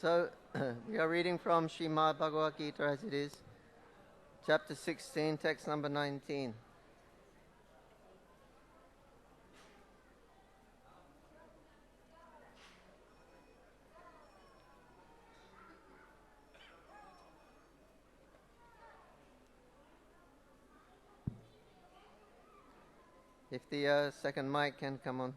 So, we are reading from Srimad Bhagavad Gita as it is, chapter 16, text number 19. If the second mic can come on.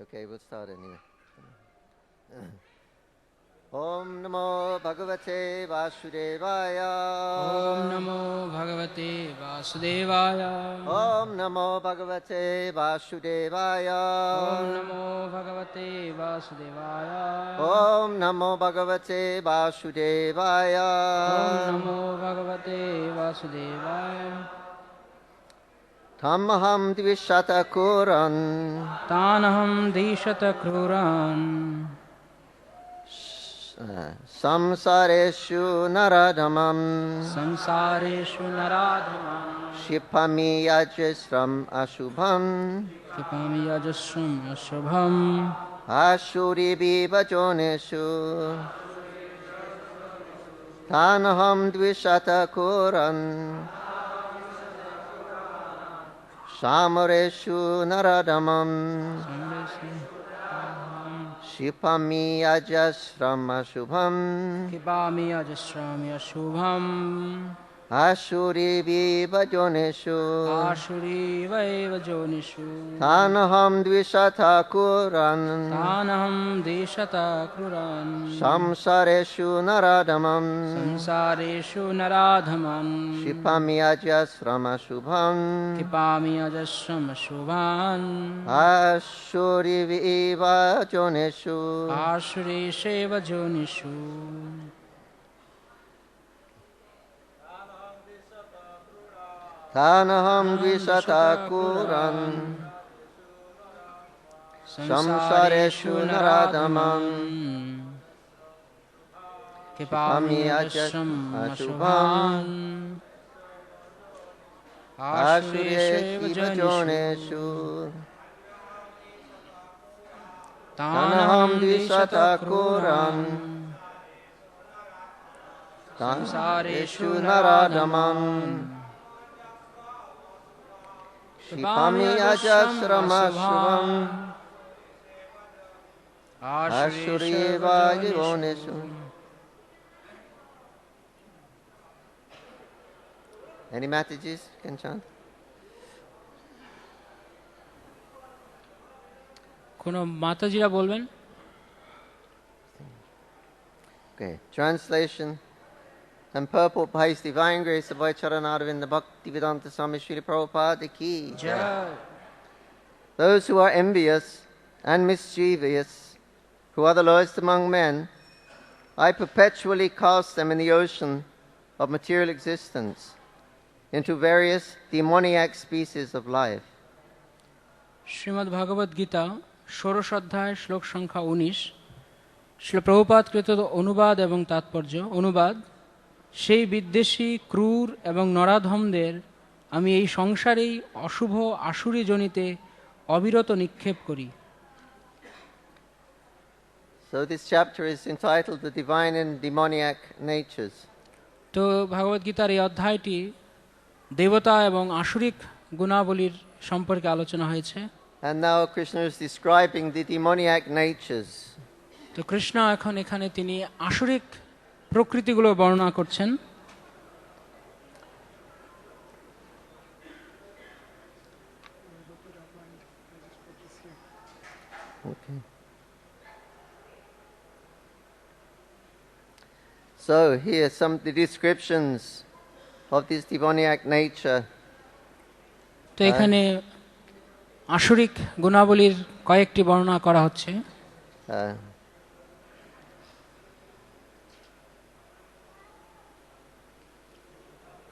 Okay, we'll start anyway. Om Namo Bhagavate Vasudevaya. Om Namo Bhagavate Vasudevaya. Om Namo Bhagavate Vasudevaya. Om Namo Bhagavate Vasudevaya. Om Namo Bhagavate Vasudevaya. Om Namo Bhagavate Vasudevaya. Tamaham Dvishata Kuran. Tanaham Dishata Kruran. Samsareshu Naradhamam. Samsareshu Naradhamam. Shipami Yajasram Ashubham. Kipami Yajasram Ashubham. Ashuri Bivajoneshu. Tanaham Dvishata Kuran. Samareshu Naradhamam. Shipami Ajasram Ashubham. Kipami Yajasram Ashubham. Ashuri Vivajoneshu. Ashuri Vaivajonishu. Tanaham Dvishata Kuran. Tanaham Deshata Kruran. Samsareshu Naradhamam. Samsareshu Naradhamam. Shipami Ajasram Ashubham. Kipami Ajasram Shubhan. Ashuri Vivajoneshu. Ashuri Sheva Jonishu. Tanaham Dvishata Kuran. Samsareshu Naradhamam. Kipami Ajasram Shubhan. Ashuri Sheva Jonishu. Joneshu. Tanaham Dvishata Kuran. Samsareshu Naradhamam. Shipami Ajasrama Shubham. Ashuri Vajivoneshu. Any Matajis can chant? কোনো মাতাজিরা বলবেন? Okay, translation and purport by His Divine Grace of Vacharanaravinda Bhaktivedanta Swami Srila Prabhupada ki. Jai. Those who are envious and mischievous, who are the lowest among men, I perpetually cast them in the ocean of material existence, into various demoniac species of life. Shrimad ভগবদ গীতা ষোড়শ অধ্যায় শ্লোক সংখ্যা 19 শ্রীল প্রভুপাদ কৃত অনুবাদ এবং তাৎপর্য অনুবাদ সেই বিদ্বেষী ক্রূর এবং নরাধমদের আমি এই সংসারেই অশুভ আসুরি জনিতে অবিরত নিক্ষেপ করি। So this chapter is entitled The Divine and Demoniac Natures. তো ভগবদ গীতার এই অধ্যায়টি দেবতা এবং আসুরিক গুণাবলীর সম্পর্কে আলোচনা হয়েছে। And now Krishna is describing the demoniac natures. তো কৃষ্ণ এখন এখানে তিনি আসুরিক প্রকৃতিগুলো বর্ণনা করছেন। Okay. So here are some of the descriptions of this demoniac nature. তো এখানে আসুরিক গুণাবলীর কয়েকটি বর্ণনা করা হচ্ছে।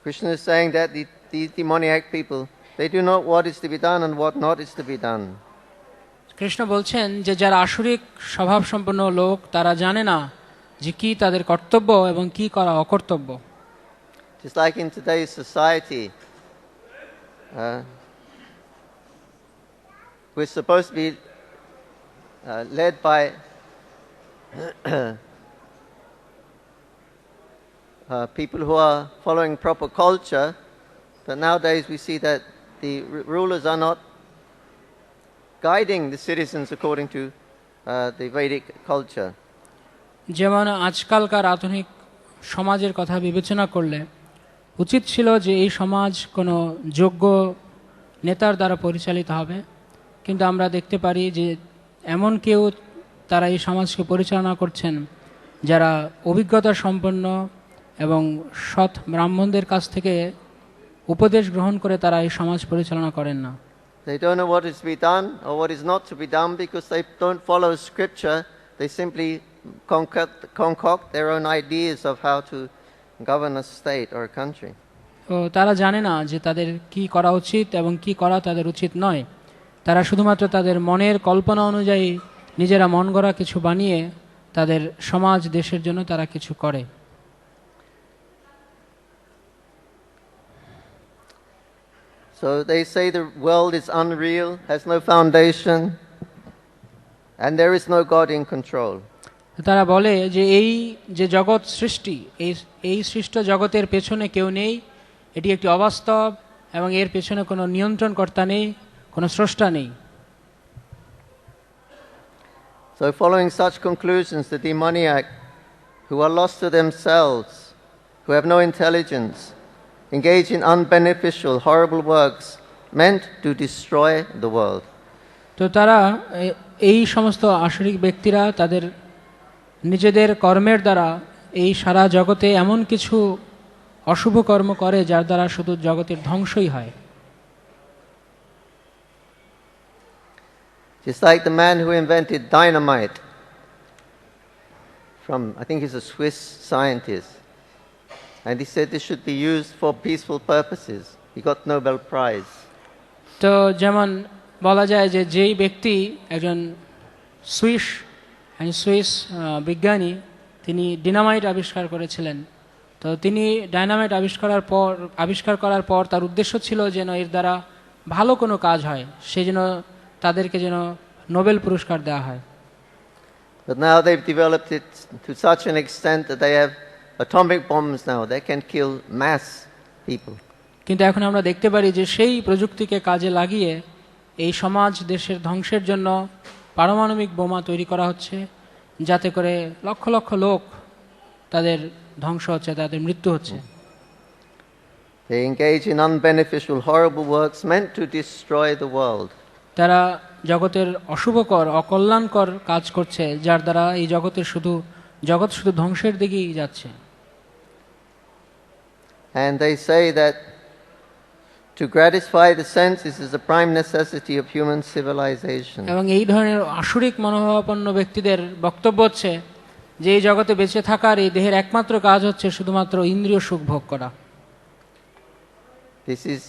Krishna is saying that these demoniac people, they do not what is to be done and what not is to be done. Krishna বলছেন যে যারা আসরিক স্বভাব সম্পন্ন লোক তারা জানে না যে কি তাদের কর্তব্য এবং কি করা অকর্তব্য। Just like in today's society, we're supposed to be led by people who are following proper culture, but nowadays we see that the rulers are not guiding the citizens according to the Vedic culture. যেমন আজকালকার আধুনিক সমাজের কথা বিবেচনা করলে উচিত ছিল যে এই সমাজ কোনো যোগ্য নেতার দ্বারা পরিচালিত হবে, কিন্তু আমরা দেখতে পারি যে এমন কেউ তারা এই সমাজকে পরিচালনা করছেন যারা অভিজ্ঞতা সম্পন্ন এবং সৎ ব্রাহ্মণদের কাছ থেকে উপদেশ গ্রহণ করে তারা এই সমাজ পরিচালনা করেন না। They don't know what is to be done or what is not to be done because they don't follow scripture. They simply concoct their own ideas of how to govern a state or a country. তো তারা জানে না যে তাদের কি করা উচিত এবং কি করা তাদের উচিত নয়। তারা শুধুমাত্র তাদের মনের কল্পনা অনুযায়ী নিজেরা মন গড়া কিছু বানিয়ে তাদের সমাজ দেশের জন্য তারা কিছু করে। So they say the world is unreal, has no foundation, and there is no God in control. তারা বলে যে এই যে জগৎ সৃষ্টি, এই সৃষ্ট জগতের পেছনে কেউ নেই, এটি একটি অবাস্তব এবং এর পেছনে কোনো নিয়ন্ত্রণকর্তা নেই, কোনো স্রষ্টা নেই। So following such conclusions, the demoniac, who are lost to themselves, who have no intelligence, engage in unbeneficial, horrible works meant to destroy the world. তো তারা এই সমস্ত আসরিক ব্যক্তিরা তাদের নিজেদের কর্মের দ্বারা এই সারা জগতে এমন কিছু অশুভ কর্ম করে যার দ্বারা শুধু জগতের ধ্বংসই হয়। Just like the man who invented dynamite, I think he's a Swiss scientist, and he said this should be used for peaceful purposes. He got Nobel Prize. তো যেমন বলা যায় যে যেই ব্যক্তি একজন সুইস বিজ্ঞানী, তিনি ডিনামাইট আবিষ্কার করেছিলেন। তো তিনি ডায়নামাইট আবিষ্কার করার পর তার উদ্দেশ্য ছিল যেন এর দ্বারা ভালো কোনো কাজ হয়, সেই জন্য তাদেরকে যেন নোবেল পুরস্কার দেওয়া হয়। But now they've developed it to such an extent that they have atomic bombs now. They can kill mass people. কিন্তু এখন আমরা দেখতে পারি যে সেই প্রযুক্তিকে কাজে লাগিয়ে এই সমাজ দেশের ধ্বংসের জন্য পারমাণবিক বোমা তৈরি করা হচ্ছে, যাতে করে লক্ষ লক্ষ লোক তাদের ধ্বংস হচ্ছে, তাদের মৃত্যু হচ্ছে। They engage in unbeneficial, horrible works meant to destroy the world. তারা জগতের অশুভকর, অকল্যাণকর কাজ করছে, যার দ্বারা এই জগৎ শুধু ধ্বংসের দিকেই যাচ্ছে। And they say that to gratify the senses is the prime necessity of human civilization. এবং এই ধরনের আসরিক মনোভাবাপন্ন ব্যক্তিদের বক্তব্য হচ্ছে যে এই জগতে বেঁচে থাকার, এই দেহের একমাত্র কাজ হচ্ছে শুধুমাত্র ইন্দ্রিয় সুখ ভোগ করা। This is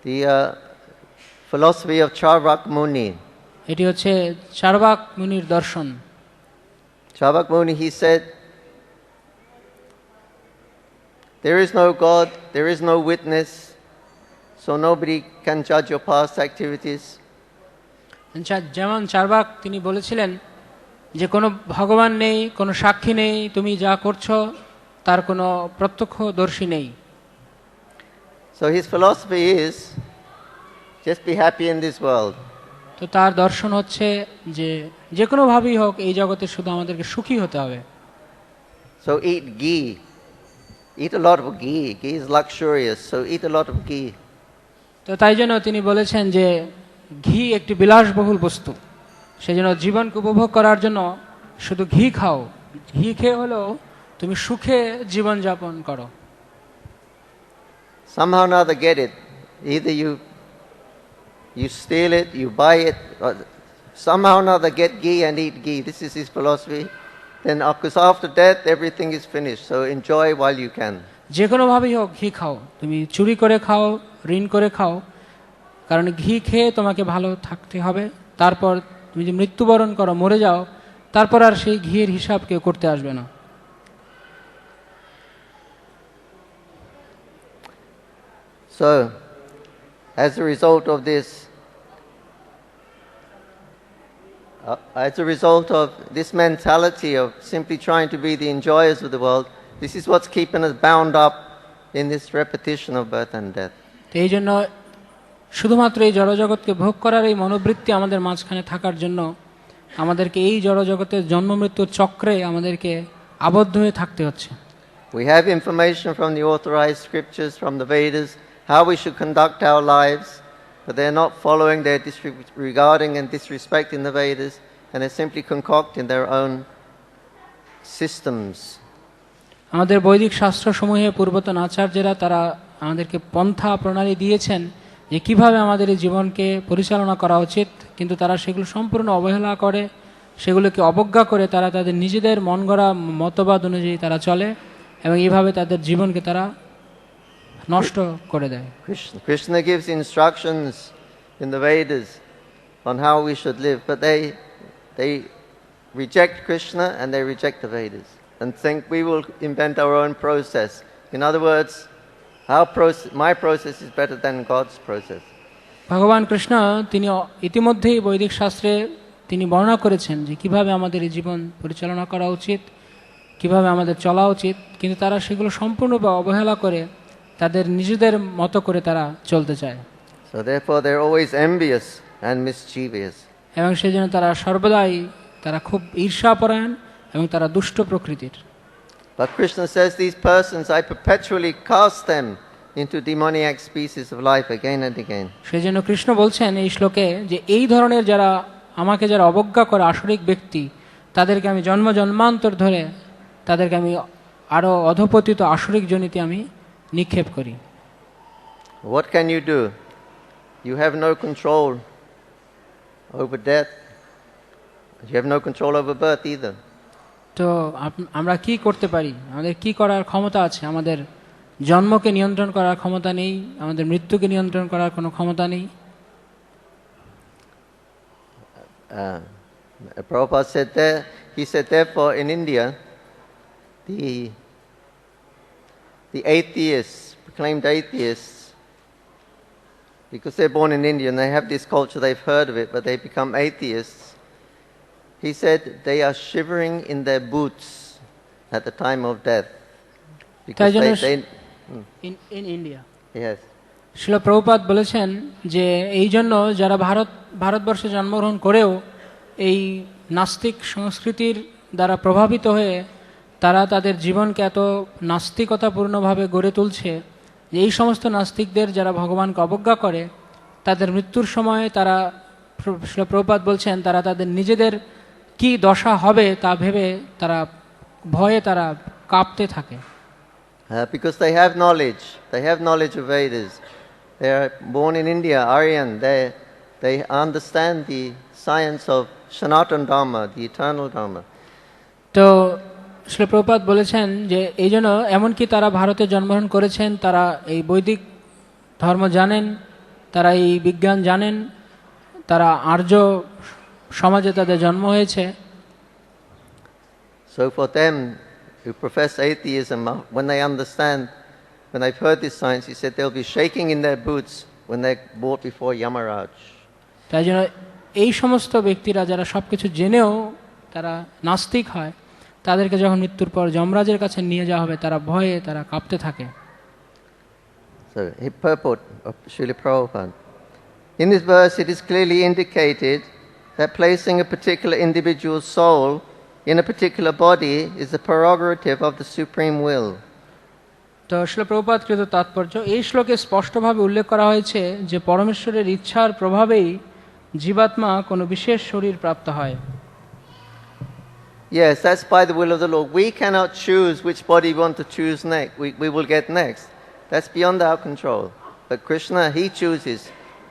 the philosophy of Charvak Muni. এটি হচ্ছে চার্বাক মুনির দর্শন। Charvak Muni, he said, there is no God, there is no witness, so nobody can judge your past activities. যেমন চার্বাক তিনি বলেছিলেন যে কোনো ভগবান নেই, কোনো সাক্ষী নেই, তুমি যা করছো তার কোনো প্রত্যক্ষদর্শী নেই। So his philosophy is just be happy in this world. তো তার দর্শন হচ্ছে যে কোনোভাবেই হোক এই জগতে শুধু আমাদেরকে সুখী হতে হবে। So eat ghee. Eat a lot of ghee. Ghee is luxurious, so eat a lot of ghee. তো তাই জন্য তিনি বলেছেন যে ঘি একটি বিলাসবহুল বস্তু, সেজন্য জীবনকে উপভোগ করার জন্য শুধু ঘি খাও, ঘি খেয়ে হলেও তুমি সুখে জীবনযাপন করো। Somehow or other get it. Either you steal it, you buy it, or somehow or other get ghee and eat ghee. This is his philosophy. Then because after death everything is finished, so enjoy while you can. যে কোনোভাবেই হোক ঘি খাও, তুমি চুরি করে খাও, ঋণ করে খাও, কারণ ঘি খেয়ে তোমাকে ভালো থাকতে হবে, তারপর তুমি যে মৃত্যুবরণ করো, মরে যাও, তারপর আর সেই ঘিয়ের হিসাব কেউ করতে আসবে না। So, as a result of this, as a result of this mentality of simply trying to be the enjoyers of the world, this is what's keeping us bound up in this repetition of birth and death. তো এই জন্য শুধুমাত্র এই জড়জগৎকে ভোগ করার এই মনোবৃত্তি আমাদের মাঝখানে থাকার জন্য আমাদেরকে এই জড়জগতের জন্ম মৃত্যুর চক্রে আমাদেরকে আবদ্ধ হয়ে থাকতে হচ্ছে। We have information from the authorized scriptures, from the Vedas, how we should conduct our lives, but they're not following, they're disregarding and disrespecting the Vedas, and they're simply concocting their own systems. আমাদের বৈদিক শাস্ত্রসমূহে পূর্বতন আচার্যরা তারা আমাদেরকে পন্থা প্রণালী দিয়েছেন যে কীভাবে আমাদের এই জীবনকে পরিচালনা করা উচিত, কিন্তু তারা সেগুলো সম্পূর্ণ অবহেলা করে, সেগুলোকে অবজ্ঞা করে তারা তাদের নিজেদের মন গড়া মতবাদ অনুযায়ী তারা চলে এবং এইভাবে তাদের জীবনকে তারা নষ্ট করে দেয়। Krishna gives instructions in the Vedas on how we should live, but they reject Krishna and they reject the Vedas and think we will invent our own process. In other words, my process is better than God's process. ভগবান কৃষ্ণ তিনি ইতিমধ্যেই বৈদিক শাস্ত্রে তিনি বর্ণনা করেছেন যে কিভাবে আমাদের এই জীবন পরিচালনা করা উচিত, কিভাবে আমাদের চলা উচিত, কিন্তু তারা সেগুলো সম্পূর্ণভাবে অবহেলা করে তাদের নিজেদের মতো করে তারা চলতে চায়। So therefore they're always envious and mischievous. এবং সেই জন্য তারা সর্বদাই তারা খুব ঈর্ষাপরায়ণ এবং তারা দুষ্ট প্রকৃতির। But Krishna says these persons, I perpetually cast them into demoniac species of life again and again. সেই জন্য কৃষ্ণ বলছেন এই শ্লোকে যে এই ধরনের যারা আমাকে যারা অবজ্ঞা করে আসরিক ব্যক্তি, তাদেরকে আমি জন্ম জন্মান্তর ধরে তাদেরকে আমি আরও অধপতিত আসরিক জনিতে আমি নিক্ষেপ করি। What can you do? You have no control over death. You have no control over birth either. তো আমরা কি করতে পারি? আমাদের কি করার ক্ষমতা আছে? আমাদের জন্মকে নিয়ন্ত্রণ করার ক্ষমতা নেই, আমাদের মৃত্যুকে নিয়ন্ত্রণ করার কোনো ক্ষমতা নেই। Prabhupada said there, he said therefore in India, the atheists, proclaimed atheists, because they're born in India and they have this culture, they've heard of it, but they become atheists. He said they are shivering in their boots at the time of death. Because in India. Yes. শিল প্রভুপাদ বলেছেন যে এই জন্য যারা ভারতবর্ষে জন্মগ্রহণ করেও এই নাস্তিক সংস্কৃতির দ্বারা প্রভাবিত হয়ে তারা তাদের জীবনকে এত নাস্তিকতাপূর্ণভাবে গড়ে তুলছে যে এই সমস্ত নাস্তিকদের যারা ভগবানকে অবজ্ঞা করে তাদের মৃত্যুর সময় তারা, শিল প্রভুপাদ বলছেন, তারা তাদের নিজেদের কি দশা হবে তা ভেবে তারা ভয়ে তারা কাঁপতে থাকে। Because they have knowledge of Vedas. They are born in India, Aryan. They understand the science of Sanatana Dharma, the eternal Dharma. তো শ্রী প্রভুপাদ বলেছেন যে এই জন্য এমনকি তারা ভারতে জন্মগ্রহণ করেছেন, তারা এই বৈদিক ধর্ম জানেন, তারা এই বিজ্ঞান জানেন, তারা আর্য সমাজে তাদের জন্ম হয়েছে। So for them who profess atheism, when they understand, when they've heard this science, he said they'll be shaking in their boots when they're brought before Yamaraj. তাই জন্য এই সমস্ত ব্যক্তিরা যারা সব কিছু জেনেও তারা নাস্তিক হয়, তাদেরকে যখন মৃত্যুর পর যমরাজের কাছে নিয়ে যাওয়া হবে তারা ভয়ে তারা কাঁপতে থাকে। So, purport of Srila Prabhupada. In this verse it is clearly indicated that placing a particular individual's soul in a particular body is the prerogative of the supreme will. তো শ্রীল প্রভুপাদকৃত তাৎপর্য এই শ্লোকে স্পষ্টভাবে উল্লেখ করা হয়েছে যে পরমেশ্বরের ইচ্ছার প্রভাবেই জীবাত্মা কোনো বিশেষ শরীর প্রাপ্ত হয়। Yes, that's by the will of the Lord. We cannot choose which body we want to choose next. We will get next. That's beyond our control. But Krishna, he chooses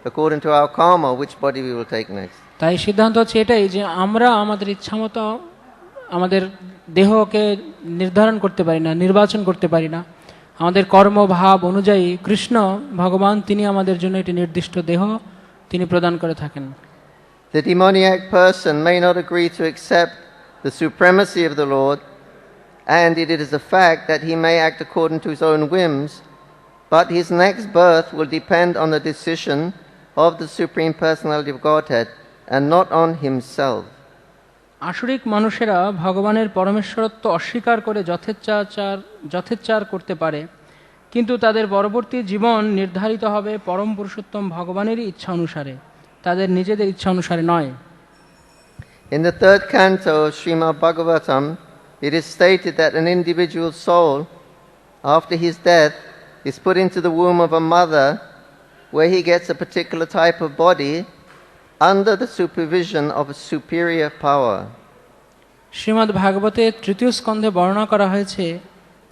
according to our karma which body we will take next. তাই সিদ্ধান্ত হচ্ছে এটাই যে আমরা আমাদের ইচ্ছামতো আমাদের দেহকে নির্ধারণ করতে পারি না, নির্বাচন করতে পারি না। আমাদের কর্মভাব অনুযায়ী কৃষ্ণ ভগবান তিনি আমাদের জন্য একটি নির্দিষ্ট দেহ তিনি প্রদান করে থাকেন। The demoniac person may not agree to accept the supremacy of the Lord, and it is a fact that he may act according to his own whims, but his next birth will depend on the decision of the Supreme Personality of Godhead and not on himself. আসরিক মানুষেরা ভগবানের পরমেশ্বরত্ব অস্বীকার করে যথেচ্ছাচার করতে পারে, কিন্তু তাদের পরবর্তী জীবন নির্ধারিত হবে পরম পুরুষোত্তম ভগবানেরই ইচ্ছা অনুসারে, তাদের নিজেদের ইচ্ছা অনুসারে নয়। In the third canto of Srimad Bhagavatam, it is stated that an individual soul, after his death, is put into the womb of a mother, where he gets a particular type of body under the supervision of a superior power. Shrimad ভাগবতে তৃতীয় স্কন্ধে বর্ণনা করা হয়েছে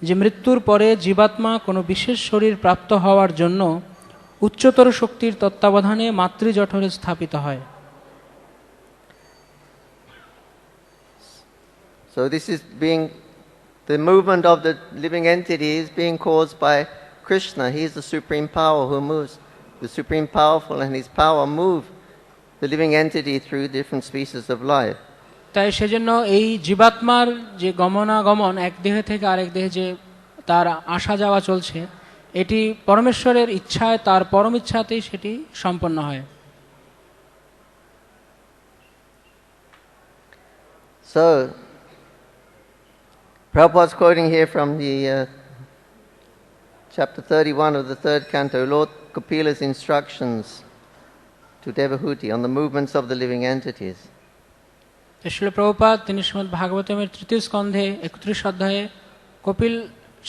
যে মৃত্যুর পরে জীবাত্মা কোনো বিশেষ শরীর প্রাপ্ত হওয়ার জন্য উচ্চতর শক্তির তত্ত্বাবধানে মাতৃজঠরে স্থাপিত হয়। So this is the movement of the living entity is being caused by Krishna. He is the supreme power who moves. The supreme powerful and his power move the living entity through different species of life. তাই সেজন্য এই জীবাত্মার যে গমনাগমন এক দেহ থেকে আরেক দেহে যে তার আসা যাওয়া চলছে, এটি পরমেশ্বরের ইচ্ছায়, তার পরম ইচ্ছাতেই সেটি সম্পন্ন হয়। So Prabhupada is quoting here from the chapter 31 of the third canto, Lord Kapila's instructions to Devahuti on the movements of the living entities. Srila Prabhupada তিনি শ্রীমদ্ ভাগবতমের তৃতীয় স্কন্ধে 31 অধ্যায়ে কপিল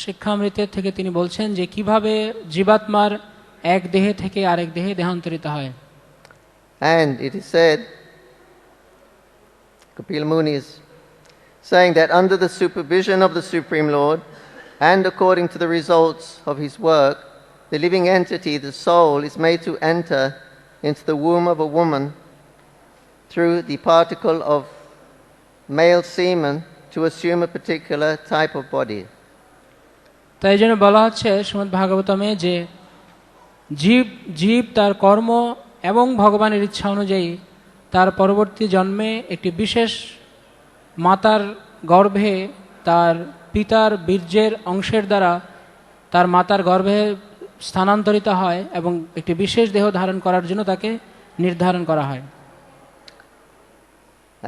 শিক্ষামৃতের থেকে তিনি বলছেন যে কিভাবে জীবাত্মার এক দেহে থেকে আরেক দেহে দেহান্তরিত হয়। And it is said, Kapil Muni is saying that under the supervision of the Supreme Lord and according to the results of his work, the living entity, the soul, is made to enter into the womb of a woman through the particle of male semen to assume a particular type of body. তাই জন্য বলা হচ্ছে শ্রীমদ্ ভাগবতমে যে জীব তার কর্ম এবং ভগবানের ইচ্ছা অনুযায়ী তার পরবর্তী জন্মে একটি বিশেষ মাতার গর্ভে তার পিতার বীর্যের অংশের দ্বারা তার মাতার গর্ভে স্থানান্তরিত হয় এবং একটি বিশেষ দেহ ধারণ করার জন্য তাকে নির্ধারণ করা হয়।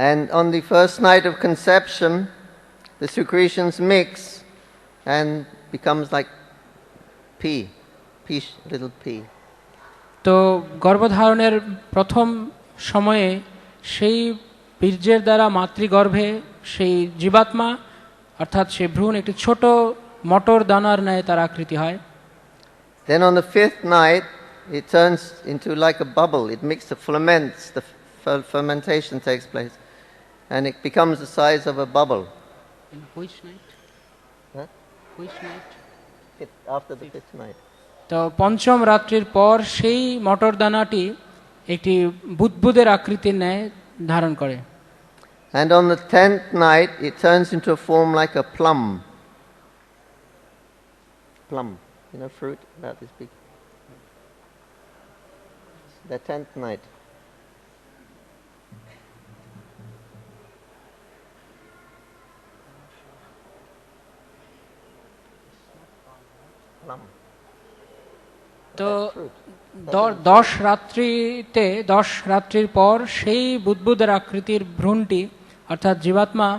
And on the first night of conception, the secretions mix and becomes like pea, little pea. তো গর্ভধারণের প্রথম সময়ে সেই বীর্যের দ্বারা মাতৃগর্ভে সেই জীবাত্মা অর্থাৎ সেই ভ্রূণ একটি ছোট মটর দানার ন্যায় তার আকৃতি হয়। Then on the fifth night, it turns into like a bubble. It mixes, ferments, the fermentation takes place, and it becomes the size of a bubble. Which night? Huh? Which night? After the fifth night. তো পঞ্চম রাত্রির পর সেই মটর দানাটি একটি বুদবুদের আকৃতির ন্যায় ধারণ করে। And on the 10th night, it turns into a form like a plum. Plum, you know, fruit about this big. The 10th night. Plum. তো 10 রাত্রির পর সেই বুদবুদের আকৃতির ভ্রূণটি অর্থাৎ জীবাত্মা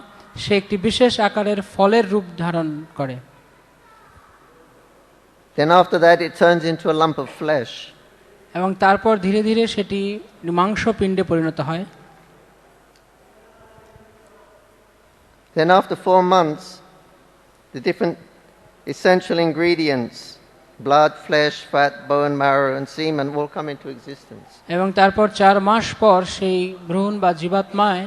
সে একটি বিশেষ আকারের ফলের রূপ ধারণ করে। Then after that it turns into a lump of flesh. এবং তারপর ধীরে ধীরে সেটি মাংসপিণ্ডে পরিণত হয়। Then after 4 months, the different essential ingredients, blood, flesh, fat, bone, marrow and semen will come into existence. এবং তারপর 4 মাস পর সেই ভ্রূণ বা জীবাত্মায়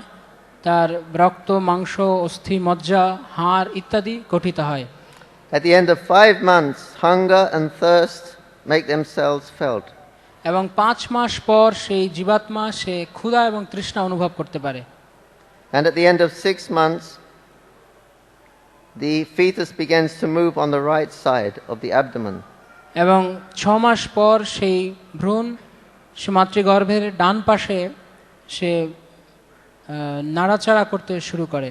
তার রক্ত, মাংস, অস্থি, মজ্জা, হাড় ইত্যাদি গঠিত হয়। At the end of 5 months, hunger and thirst make themselves felt. এবং 5 মাস পর সেই জীবাত্মা সে ক্ষুধা এবং তৃষ্ণা অনুভব করতে পারে। And at the end of 6 months, the fetus begins to move on the right side of the abdomen. এবং 6 মাস পর সেই ভ্রূণ সে মাতৃগর্ভের ডান পাশে সে নাড়াচাড়া করতে শুরু করে।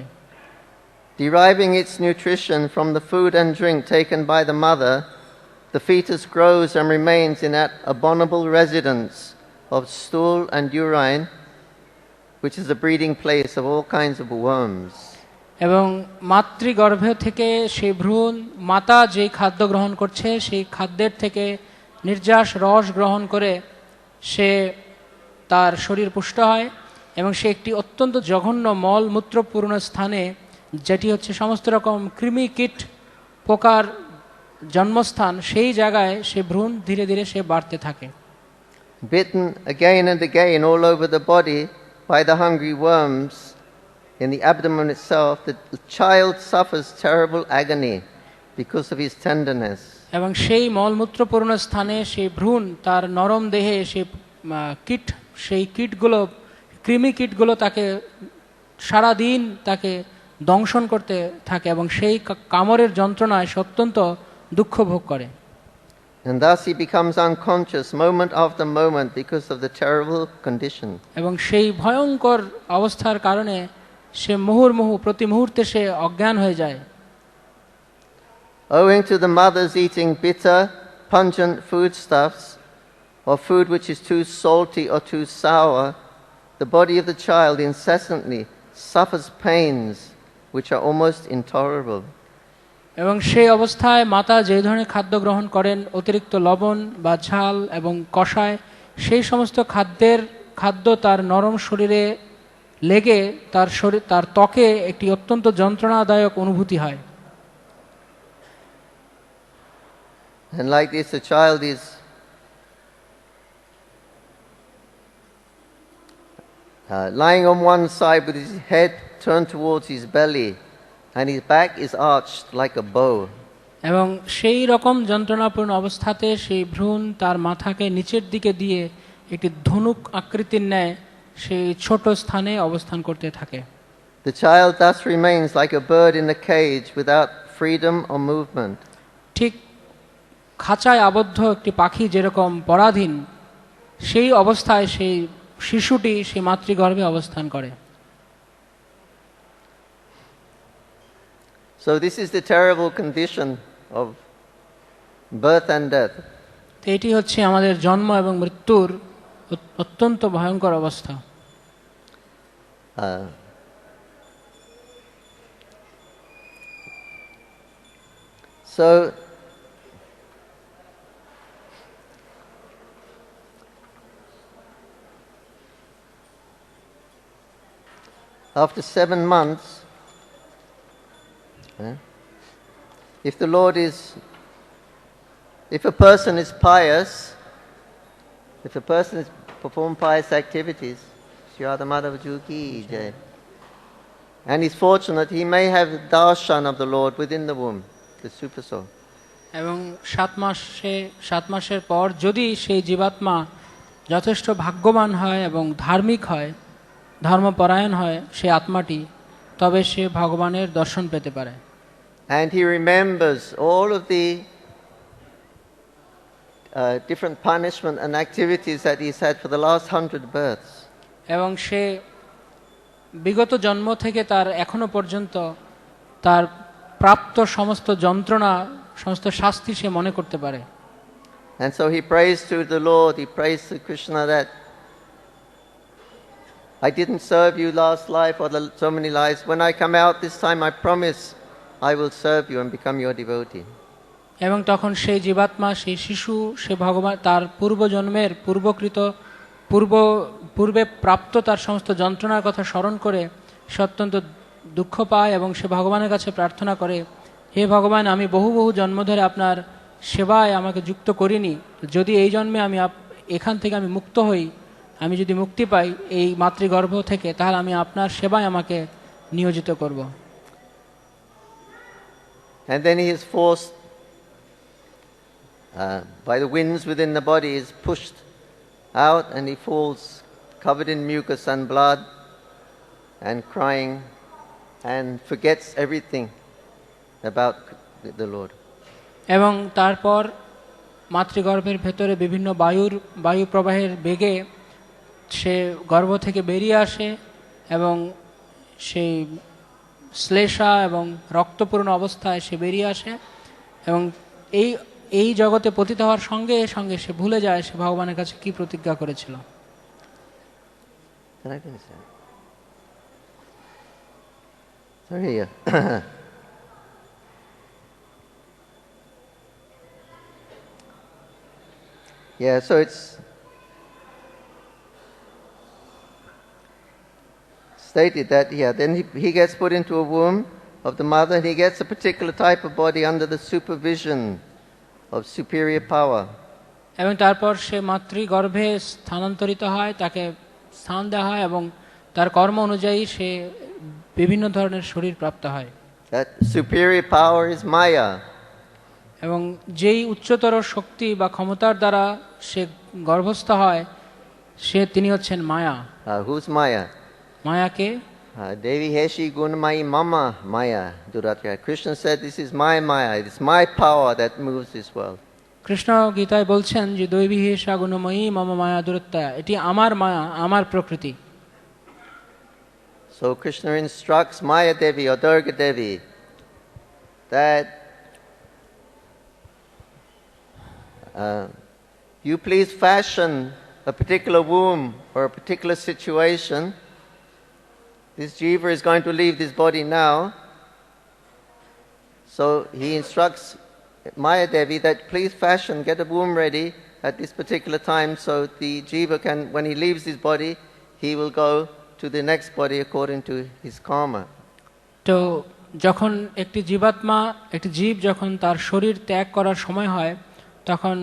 Deriving its nutrition from the food and drink taken by the mother, the fetus grows and remains in that abominable residence of stool and urine, which is the breeding place of all kinds of worms. এবং মাতৃগর্ভ থেকে সেই ভ্রূণ মাতা যে খাদ্য গ্রহণ করছে সেই খাদ্যের থেকে নির্যাস রস গ্রহণ করে সে তার শরীর পুষ্ট হয় এবং সে একটি অত্যন্ত জঘন্য মলমূত্রপূর্ণ স্থানে, যেটি হচ্ছে সমস্ত রকম কৃমি কীট পোকার জন্মস্থান, সেই জায়গায় সে ভ্রূণ ধীরে ধীরে সে বাড়তে থাকে। Bitten again and again all over the body by the hungry worms in the abdomen itself, the child suffers terrible agony because of his tenderness. এবং সেই মলমূত্রপূর্ণ স্থানে সেই ভ্রূণ তার নরম দেহে সেই কীটগুলো কৃমি কীটগুলো তাকে সারাদিন তাকে দংশন করতে থাকে এবং সেই কামড়ের যন্ত্রণায় সে অত্যন্ত দুঃখ ভোগ করে। And thus he becomes unconscious moment after moment because of the terrible condition. এবং সেই ভয়ঙ্কর অবস্থার কারণে সে মুহুর্মুহু প্রতি মুহূর্তে সে অজ্ঞান হয়ে যায়। Owing to the mother's eating bitter, pungent foodstuffs, or food which is too salty or too sour, the body of the child incessantly suffers pains which are almost intolerable. এবং সেই অবস্থায় মাতা যে ধরনের খাদ্য গ্রহণ করেন, অতিরিক্ত লবণ বা ঝাল এবং কষায়, সেই সমস্ত খাদ্য তার নরম শরীরে লেগে তার ত্বকে একটি অত্যন্ত যন্ত্রণাদায়ক অনুভূতি হয়। And like this, the child is lying on one side with his head turned towards his belly, and his back is arched like a bow. এবং সেই রকম যন্ত্রণাপূর্ণ অবস্থাতে সেই ভ্রূণ তার মাথাকে নিচের দিকে দিয়ে একটি ধনুক আকৃতির ন্যায় সেই ছোট স্থানে অবস্থান করতে থাকে। The child thus remains like a bird in a cage without freedom or movement. ঠিক খাঁচায় আবদ্ধ একটি পাখি যেরকম পরাধীন, সেই অবস্থায় সেই শিশুটি সেই মাতৃগর্ভে অবস্থান করে। So this is the terrible condition of birth and death. এটি হচ্ছে আমাদের জন্ম এবং মৃত্যুর অত্যন্ত ভয়ঙ্কর অবস্থা। So after 7 months, if a person is pious, if a person is perform pious activities, Shri Radha Madhava Ji ki jai, and he's fortunate, he may have darshan of the Lord within the womb, the super soul. এবং 7 মাসের পর যদি সেই জীবাত্মা যথেষ্ট ভাগ্যবান হয় এবং ধার্মিক হয়, ধর্মপরায়ণ হয় সেই আত্মাটি, তবে সে ভগবানের দর্শন পেতে পারে। And he remembers all of the different punishment and activities that he's had for the last 100 births. এবং সে বিগত জন্ম থেকে তার এখনো পর্যন্ত তার প্রাপ্ত সমস্ত যন্ত্রণা, সমস্ত শাস্তি সে মনে করতে পারে। And so he prays to the Lord, he prays to Krishna that I didn't serve you last life or so many lives. When I come out this time, I promise I will serve you and become your devotee. এবং তখন সেই জীবাত্মা, সেই শিশু, সে ভগবান তার পূর্বজন্মের পূর্বে প্রাপ্ত তার সমস্ত যন্ত্রণার কথা স্মরণ করে সে অত্যন্ত দুঃখ পায় এবং সে ভগবানের কাছে প্রার্থনা করে, হে ভগবান, আমি বহু জন্ম ধরে আপনার সেবায় আমাকে যুক্ত করিনি, যদি এই জন্মে আমি এখান থেকে আমি মুক্ত হই, আমি যদি মুক্তি পাই এই মাতৃগর্ভ থেকে, তাহলে আমি আপনার সেবায় আমাকে নিয়োজিত করব। And then he is forced by the winds within the body, is pushed out, and he falls covered in mucus and blood and crying and forgets everything about the Lord. এবং তারপর মাতৃগর্ভের ভেতরে বিভিন্ন বায়ু প্রবাহের বেগে সে গর্ভ থেকে বেরিয়ে আসে এবং সেই শ্লেষা এবং রক্তপূর্ণ অবস্থায় সে বেরিয়ে আসে এবং এই এই জগতে পতিত হওয়ার সঙ্গে সঙ্গে সে ভুলে যায় সে ভগবানের কাছে কি প্রতিজ্ঞা করেছিল। Can I finish that? Sorry. Yeah, so it's stated that, then he gets put into a womb of the mother, and he gets a particular type of body under the supervision of superior power. এবং তারপর সে মাতৃগর্ভে স্থানান্তরিত হয়, তাকে স্থান দেওয়া হয় এবং তার কর্ম অনুযায়ী সে বিভিন্ন ধরনের শরীর প্রাপ্ত হয়। That superior power is Maya. এবং যেই উচ্চতর শক্তি বা ক্ষমতার দ্বারা সে গর্ভস্থ হয় তিনি হচ্ছেন মায়া। Who's Maya? মায়াকে Devi Heshi Gunamai Mama Maya Duratya. Krishna said, this is my Maya, it's my power that moves this world. Krishna গীতায় বলছেন যে দৈবী হেষা গুণময়ী মম মায়া দুরত্তয়া, এটি আমার মায়া, আমার প্রকৃতি। So Krishna instructs Maya Devi or Durga Devi that you please fashion a particular womb or a particular situation. This jiva is going to leave this body now. So he instructs Maya Devi that please fashion, get a womb ready at this particular time so the jiva can, when he leaves this body, he will go to the next body according to his karma. তো যখন একটি জীব যখন তার শরীর ত্যাগ করার সময় হয় তখন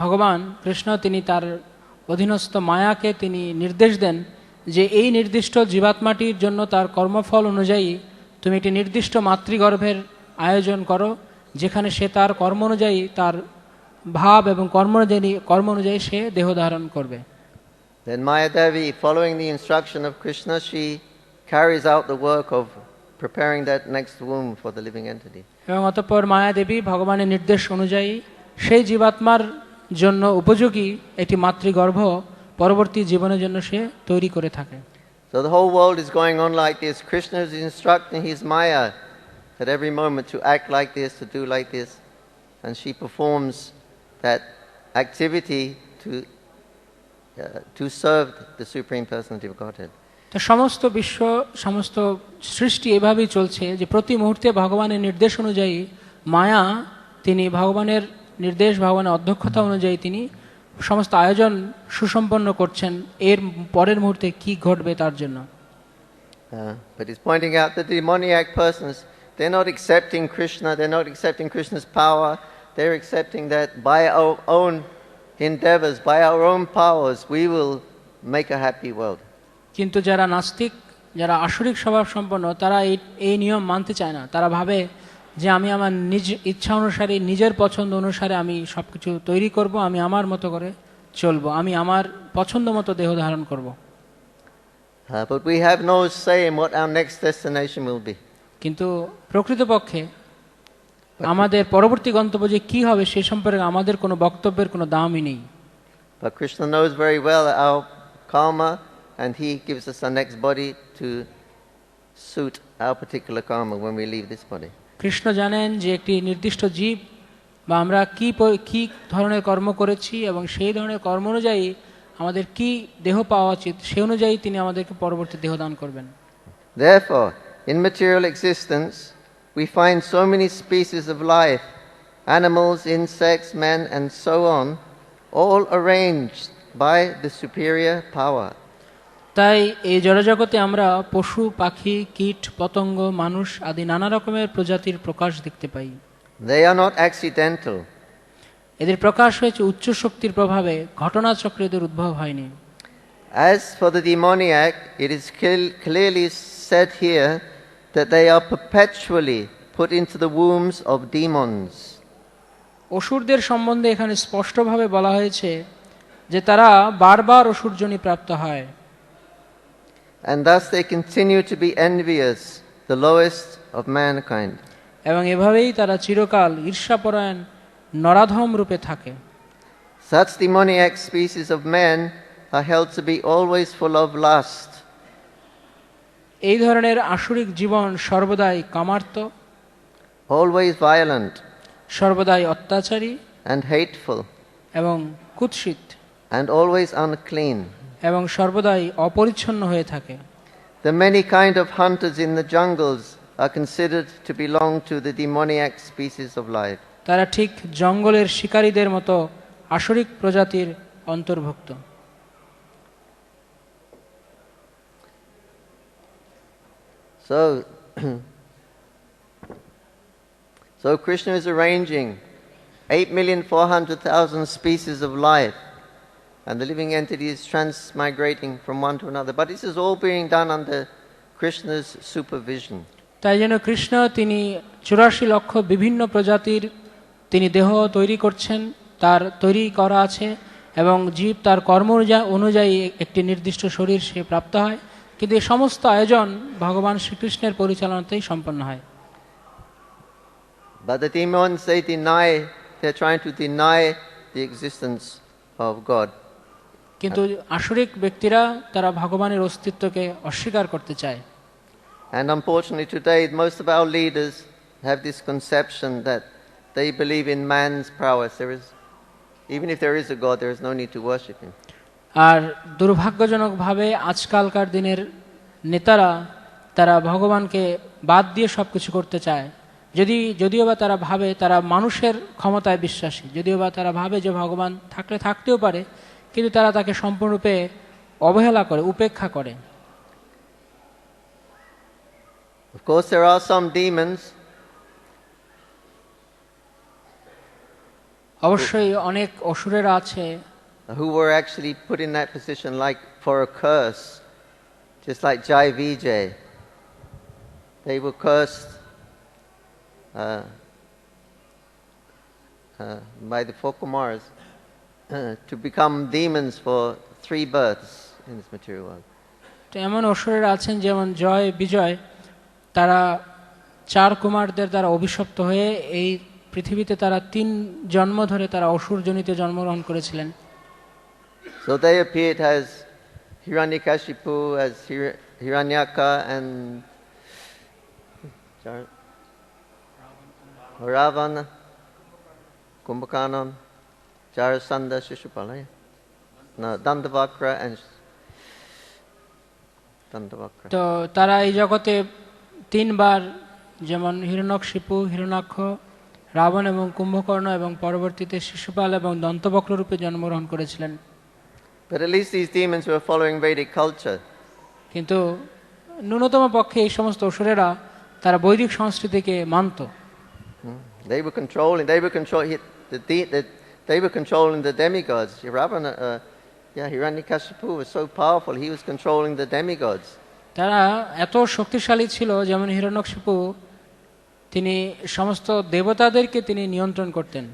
ভগবান কৃষ্ণ তিনি তার অধীনস্থ মায়াকে তিনি নির্দেশ দেন যে এই নির্দিষ্ট জীবাত্মাটির জন্য তার কর্মফল অনুযায়ী তুমি একটি নির্দিষ্ট মাতৃগর্ভের আয়োজন করো, যেখানে সে তার কর্ম অনুযায়ী তার ভাব এবং কর্ম অনুযায়ী সে দেহ ধারণ করবে। Then Maya Devi, following the instruction of Krishna, she carries out the work of preparing that next womb for the living entity. এবং অতঃপর মায়া দেবী ভগবানের নির্দেশ অনুযায়ী সেই জীবাত্মার জন্য উপযোগী একটি মাতৃগর্ভ পরবর্তী জীবনের জন্য সে তৈরি করে থাকে। So the whole world is going on like this. Krishna is instructing his Maya at every moment to act like this, to do like this, and she performs that activity to serve the Supreme Personality of Godhead. তো সমস্ত বিশ্ব সমস্ত সৃষ্টি এভাবেই চলছে যে প্রতি মুহূর্তে ভগবানের নির্দেশ অনুযায়ী মায়া তিনি ভগবানের নির্দেশ ভগবানের অধ্যক্ষতা অনুযায়ী তিনি সমস্ত আয়োজন সুসম্পন্ন করছেন এর পরের মুহূর্তে কি ঘটবে তার জন্য। But he's pointing out that the demoniac persons, they're not accepting Krishna, they're not accepting Krishna's power, they're accepting that by our own endeavors, by our own powers, we will make a happy world. কিন্তু যারা নাস্তিক, যারা আসরিক স্বভাব সম্পন্ন, তারা এই নিয়ম মানতে চায় না। তারা ভাবে যে আমি আমার নিজ ইচ্ছা অনুসারে নিজের পছন্দ অনুসারে আমি সব কিছু তৈরি করব, আমি আমার মতো করে চলবো, আমি আমার পছন্দ মতো দেহ ধারণ করব। But we have no say in what our next destination will be. কিন্তু প্রকৃতপক্ষে আমাদের পরবর্তী গন্তব্য যে কি হবে সে সম্পর্কে আমাদের কোনো বক্তব্যের কোনো দামই নেই। But Krishna knows very well our karma, and he gives us our next body to suit our particular karma when we leave this body. Krishna জানেন যে একটি নির্দিষ্ট জীব বা আমরা কি ধরনের কর্ম করেছি এবং সেই ধরনের কর্ম অনুযায়ী আমাদের কি দেহ পাওয়া উচিত সেই অনুযায়ী তিনি আমাদেরকে পরবর্তী দেহ দান করবেন। Therefore, in material existence, we find so many species of life, animals, insects, men, and so on, all arranged by the superior power. তাই এই জড়জগতে আমরা পশু, পাখি, কীট, পতঙ্গ, মানুষ আদি নানা রকমের প্রজাতির প্রকাশ দেখতে পাই। They are not accidental. এদের প্রকাশ হয়েছে উচ্চ শক্তির প্রভাবে, ঘটনাচক্রে এদের উদ্ভব হয়নি। As for the demoniac, it is clearly said here that they are perpetually put into the wombs of demons. অসুরদের সম্বন্ধে এখানে স্পষ্টভাবে বলা হয়েছে যে তারা বারবার অসুরজনী প্রাপ্ত হয়। And thus they continue to be envious, the lowest of mankind. এবং এভাবেই তারা চিরকাল ঈর্ষাপরায়ণ নরাধম রূপে থাকে। Such demoniac species of men are held to be always full of lust, এই ধরনের আসরিক জীবন সর্বদাই কামার্ত, always violent সর্বদাই অত্যাচারী and hateful, এবং কুৎসিত, and always unclean. এবং সর্বদাই অপরিচ্ছন্ন হয়ে থাকে। The many kind of hunters in the jungles are considered to belong to the demoniac species of life. তারা ঠিক জঙ্গলের শিকারীদের মতো আসরিক প্রজাতির অন্তর্ভুক্ত। So Krishna is arranging 8,400,000 species of life, and the living entity is transmigrating from one to another. But this is all being done under Krishna's supervision. তাই জন্য কৃষ্ণ তিনি 84 লক্ষ বিভিন্ন প্রজাতির তিনি দেহ তৈরি করছেন, তার তৈরি করা আছে, এবং জীব তার কর্ম অনুযায়ী একটি নির্দিষ্ট শরীর সে প্রাপ্ত হয়, কিন্তু এই সমস্ত আয়োজন ভগবান শ্রীকৃষ্ণের পরিচালনাতেই সম্পন্ন হয়। But the demons, they're trying to deny the existence of God. কিন্তু আসরিক ব্যক্তিরা তারা ভগবানের অস্তিত্বকে অস্বীকার করতে চায়। And unfortunately today most of our leaders have this conception that they believe in man's prowess. Even if there is a God, there is no need to worship him. আর দুর্ভাগ্যজনকভাবে আজকালকার দিনের নেতারা তারা ভগবানকে বাদ দিয়ে সব কিছু করতে চায়। যদিও বা তারা ভাবে তারা মানুষের ক্ষমতায় বিশ্বাসী, যদিও বা তারা ভাবে যে ভগবান থাকতেও পারে, কিন্তু তারা তাকে সম্পূর্ণরূপে অবহেলা করে, উপেক্ষা করে। Of course there are some demons অবশ্যই অনেক অসুরেরা আছে who were actually put in that position like for a curse, just like Jai Vijay. They were cursed by the four Kumars to become demons for 3 births in this material world. তো এমন অসুরেরা আছেন যেমন জয় বিজয়, তারা 4 কুমারদের দ্বারা অভিশপ্ত হয়ে এই পৃথিবীতে তারা 3 জন্ম ধরে তারা অসুরজনিত জন্মগ্রহণ করেছিলেন। So they appeared as Hiranyakashipu, as Hiranyaka, and Ravana, Kumbhakarna, Jarasandha, Shishupala. No, Dandavakra and Dandavakra. তো তারা এই জগতে 3 বার, যেমন হিরণ্যকশিপু, হিরণ্যাক্ষ, রাবণ এবং কুম্ভকর্ণ, এবং পরবর্তীতে শিশুপাল এবং দন্তবক্র রূপে জন্মগ্রহণ করেছিলেন। But at least these demons were following Vedic culture. কিন্তু ন্যূনতম পক্ষে এই সমস্ত অসুরেরা তারা বৈদিক সংস্কৃতিকে মানত। They were controlling the demigods. Ravana, Hiranyakashipu was so powerful, he was controlling the demigods. তারা এত শক্তিশালী ছিল, যেমন হিরণ্যকশিপু তিনি সমস্ত দেবতাদেরকে তিনি নিয়ন্ত্রণ করতেন।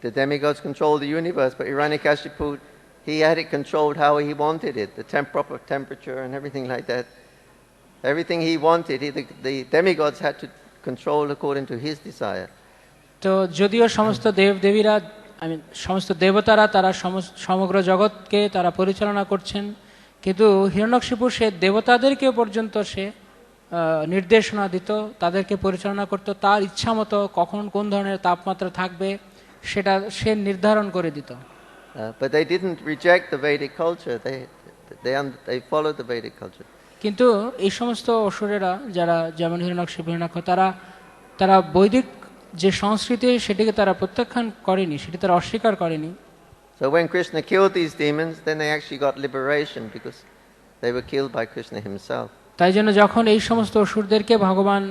The demigods controlled the universe, but Hiranyakashipu, he had it controlled how he wanted it, the proper temperature and everything like that. Everything he wanted, the demigods had to control according to his desire. তো যদিও সমস্ত দেবদেবীরা, সমস্ত দেবতারা তারা সমগ্র জগৎকে তারা পরিচালনা করছেন, কিন্তু হিরণ্যকশিপু সে দেবতাদেরকে পর্যন্ত সে নির্দেশনা দিত, তাদেরকে পরিচালনা করত, তার ইচ্ছা মতো কখন কোন ধরনের তাপমাত্রা থাকবে সেটা সে নির্ধারণ করে দিত। But they didn't reject the Vedic culture. They followed the Vedic culture. কিন্তু এই সমস্ত অসুরেরা যারা যেমন হিরণ্যকশিপু, হিরণ্যাক্ষ, তারা বৈদিক যে সংস্কৃতি সেটিকে তারা প্রত্যাখ্যান করেনি, সেটি তারা অস্বীকার করেনি। So when Krishna killed these demons, then they actually got liberation because they were killed by Krishna himself. তাই জন্য যখন এই সমস্ত অসুরদেরকে ভগবান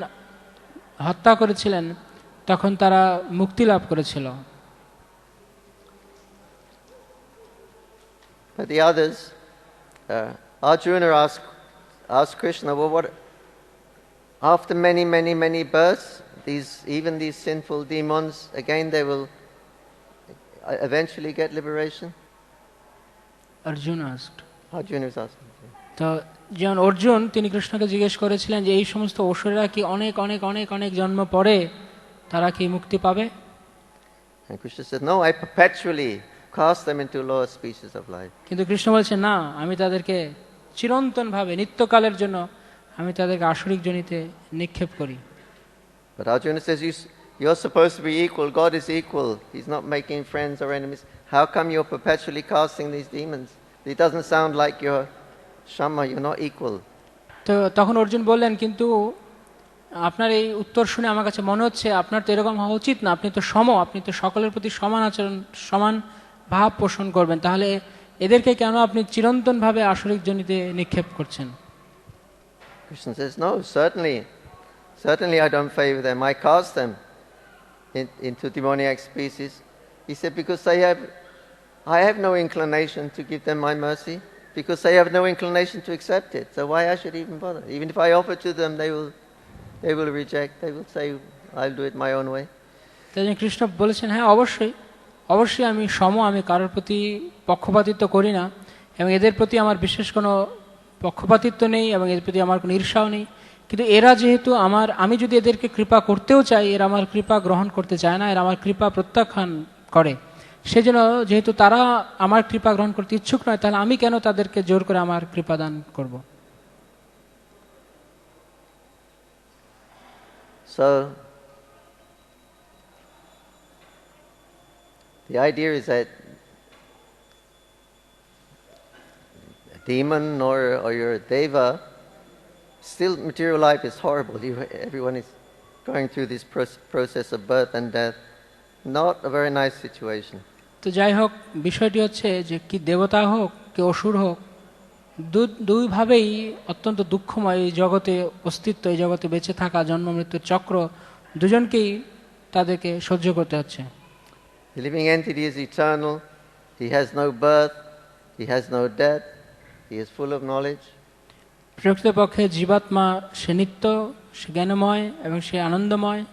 হত্যা করেছিলেন তখন তারা মুক্তি লাভ করেছিল। But the others, Arjuna asked Krishna, well, what? After many births, even these sinful demons, again they will eventually get liberation? Arjuna asked. Arjuna was asking. তো যেমন অর্জুন তিনি কৃষ্ণকে জিজ্ঞেস করেছিলেন যে এই সমস্ত অসুরেরা কি অনেক অনেক অনেক অনেক জন্ম পরে তারা কি মুক্তি পাবে? And Krishna said, no, I perpetually cast them into lower species of life. কিন্তু কৃষ্ণ বলছেন না, আমি তাদেরকে চিরন্তনভাবে নিত্যকালের জন্য আমি তাদেরকে আসরিক জনিতে নিক্ষেপ করি। But Arjuna says, you're supposed to be equal. God is equal. He's not making friends or enemies. How come you're perpetually casting these demons? It doesn't sound like you're Shama, you're not equal. তো তখন অর্জুন বললেন, কিন্তু আপনার এই উত্তর শুনে আমার কাছে মনে হচ্ছে আপনার তো এরকম হওয়া উচিত না, আপনি তো সম, আপনি তো সকলের প্রতি সমান আচরণ, সমান ভাব পোষণ করবেন, তাহলে এদেরকে কেন আপনি চিরন্তনভাবে আসরিক জনিতে নিক্ষেপ করছেন? Krishna says, no, certainly I don't favor them. I cast them into demoniac species. He said, because I have no inclination to give them my mercy, because they have no inclination to accept it. So why I should even bother? Even if I offer to them, they will reject. They will say, I'll do it my own way. তাই জন্য কৃষ্ণ বলেছেন, হ্যাঁ অবশ্যই আমি সম, আমি কারোর প্রতি পক্ষপাতিত্ব করি না, এবং এদের প্রতি আমার বিশেষ কোনো পক্ষপাতিত্ব নেই, এবং এদের প্রতি আমার কোনো ঈর্ষাও নেই। কিন্তু এরা যেহেতু আমি যদি এদেরকে কৃপা করতেও চাই, এরা আমার কৃপা গ্রহণ করতে চায় না, এরা আমার কৃপা প্রত্যাখ্যান করে, সেজন্য যেহেতু তারা আমার কৃপা গ্রহণ করতে ইচ্ছুক নয়, তাহলে আমি কেন তাদেরকে জোর করে আমার কৃপা দান করব? So the idea is that a demon or you're a deva, still material life is horrible. Everyone is going through this process of birth and death. Not a very nice situation. তো যাই হোক, বিষয়টি হচ্ছে যে কি দেবতা হোক কি অসুর হোক, দুইভাবেই অত্যন্ত দুঃখময় এই জগতে অস্তিত্ব, এই জগতে বেঁচে থাকা, জন্ম মৃত্যুর চক্র, দুজনকেই তাদেরকে সহ্য করতে হচ্ছে। The living entity is eternal. He has no birth. He has no death. He is full of knowledge. প্রকৃতপক্ষে জীবাত্মা সে নিত্য, সে জ্ঞানময় এবং সে আনন্দময়।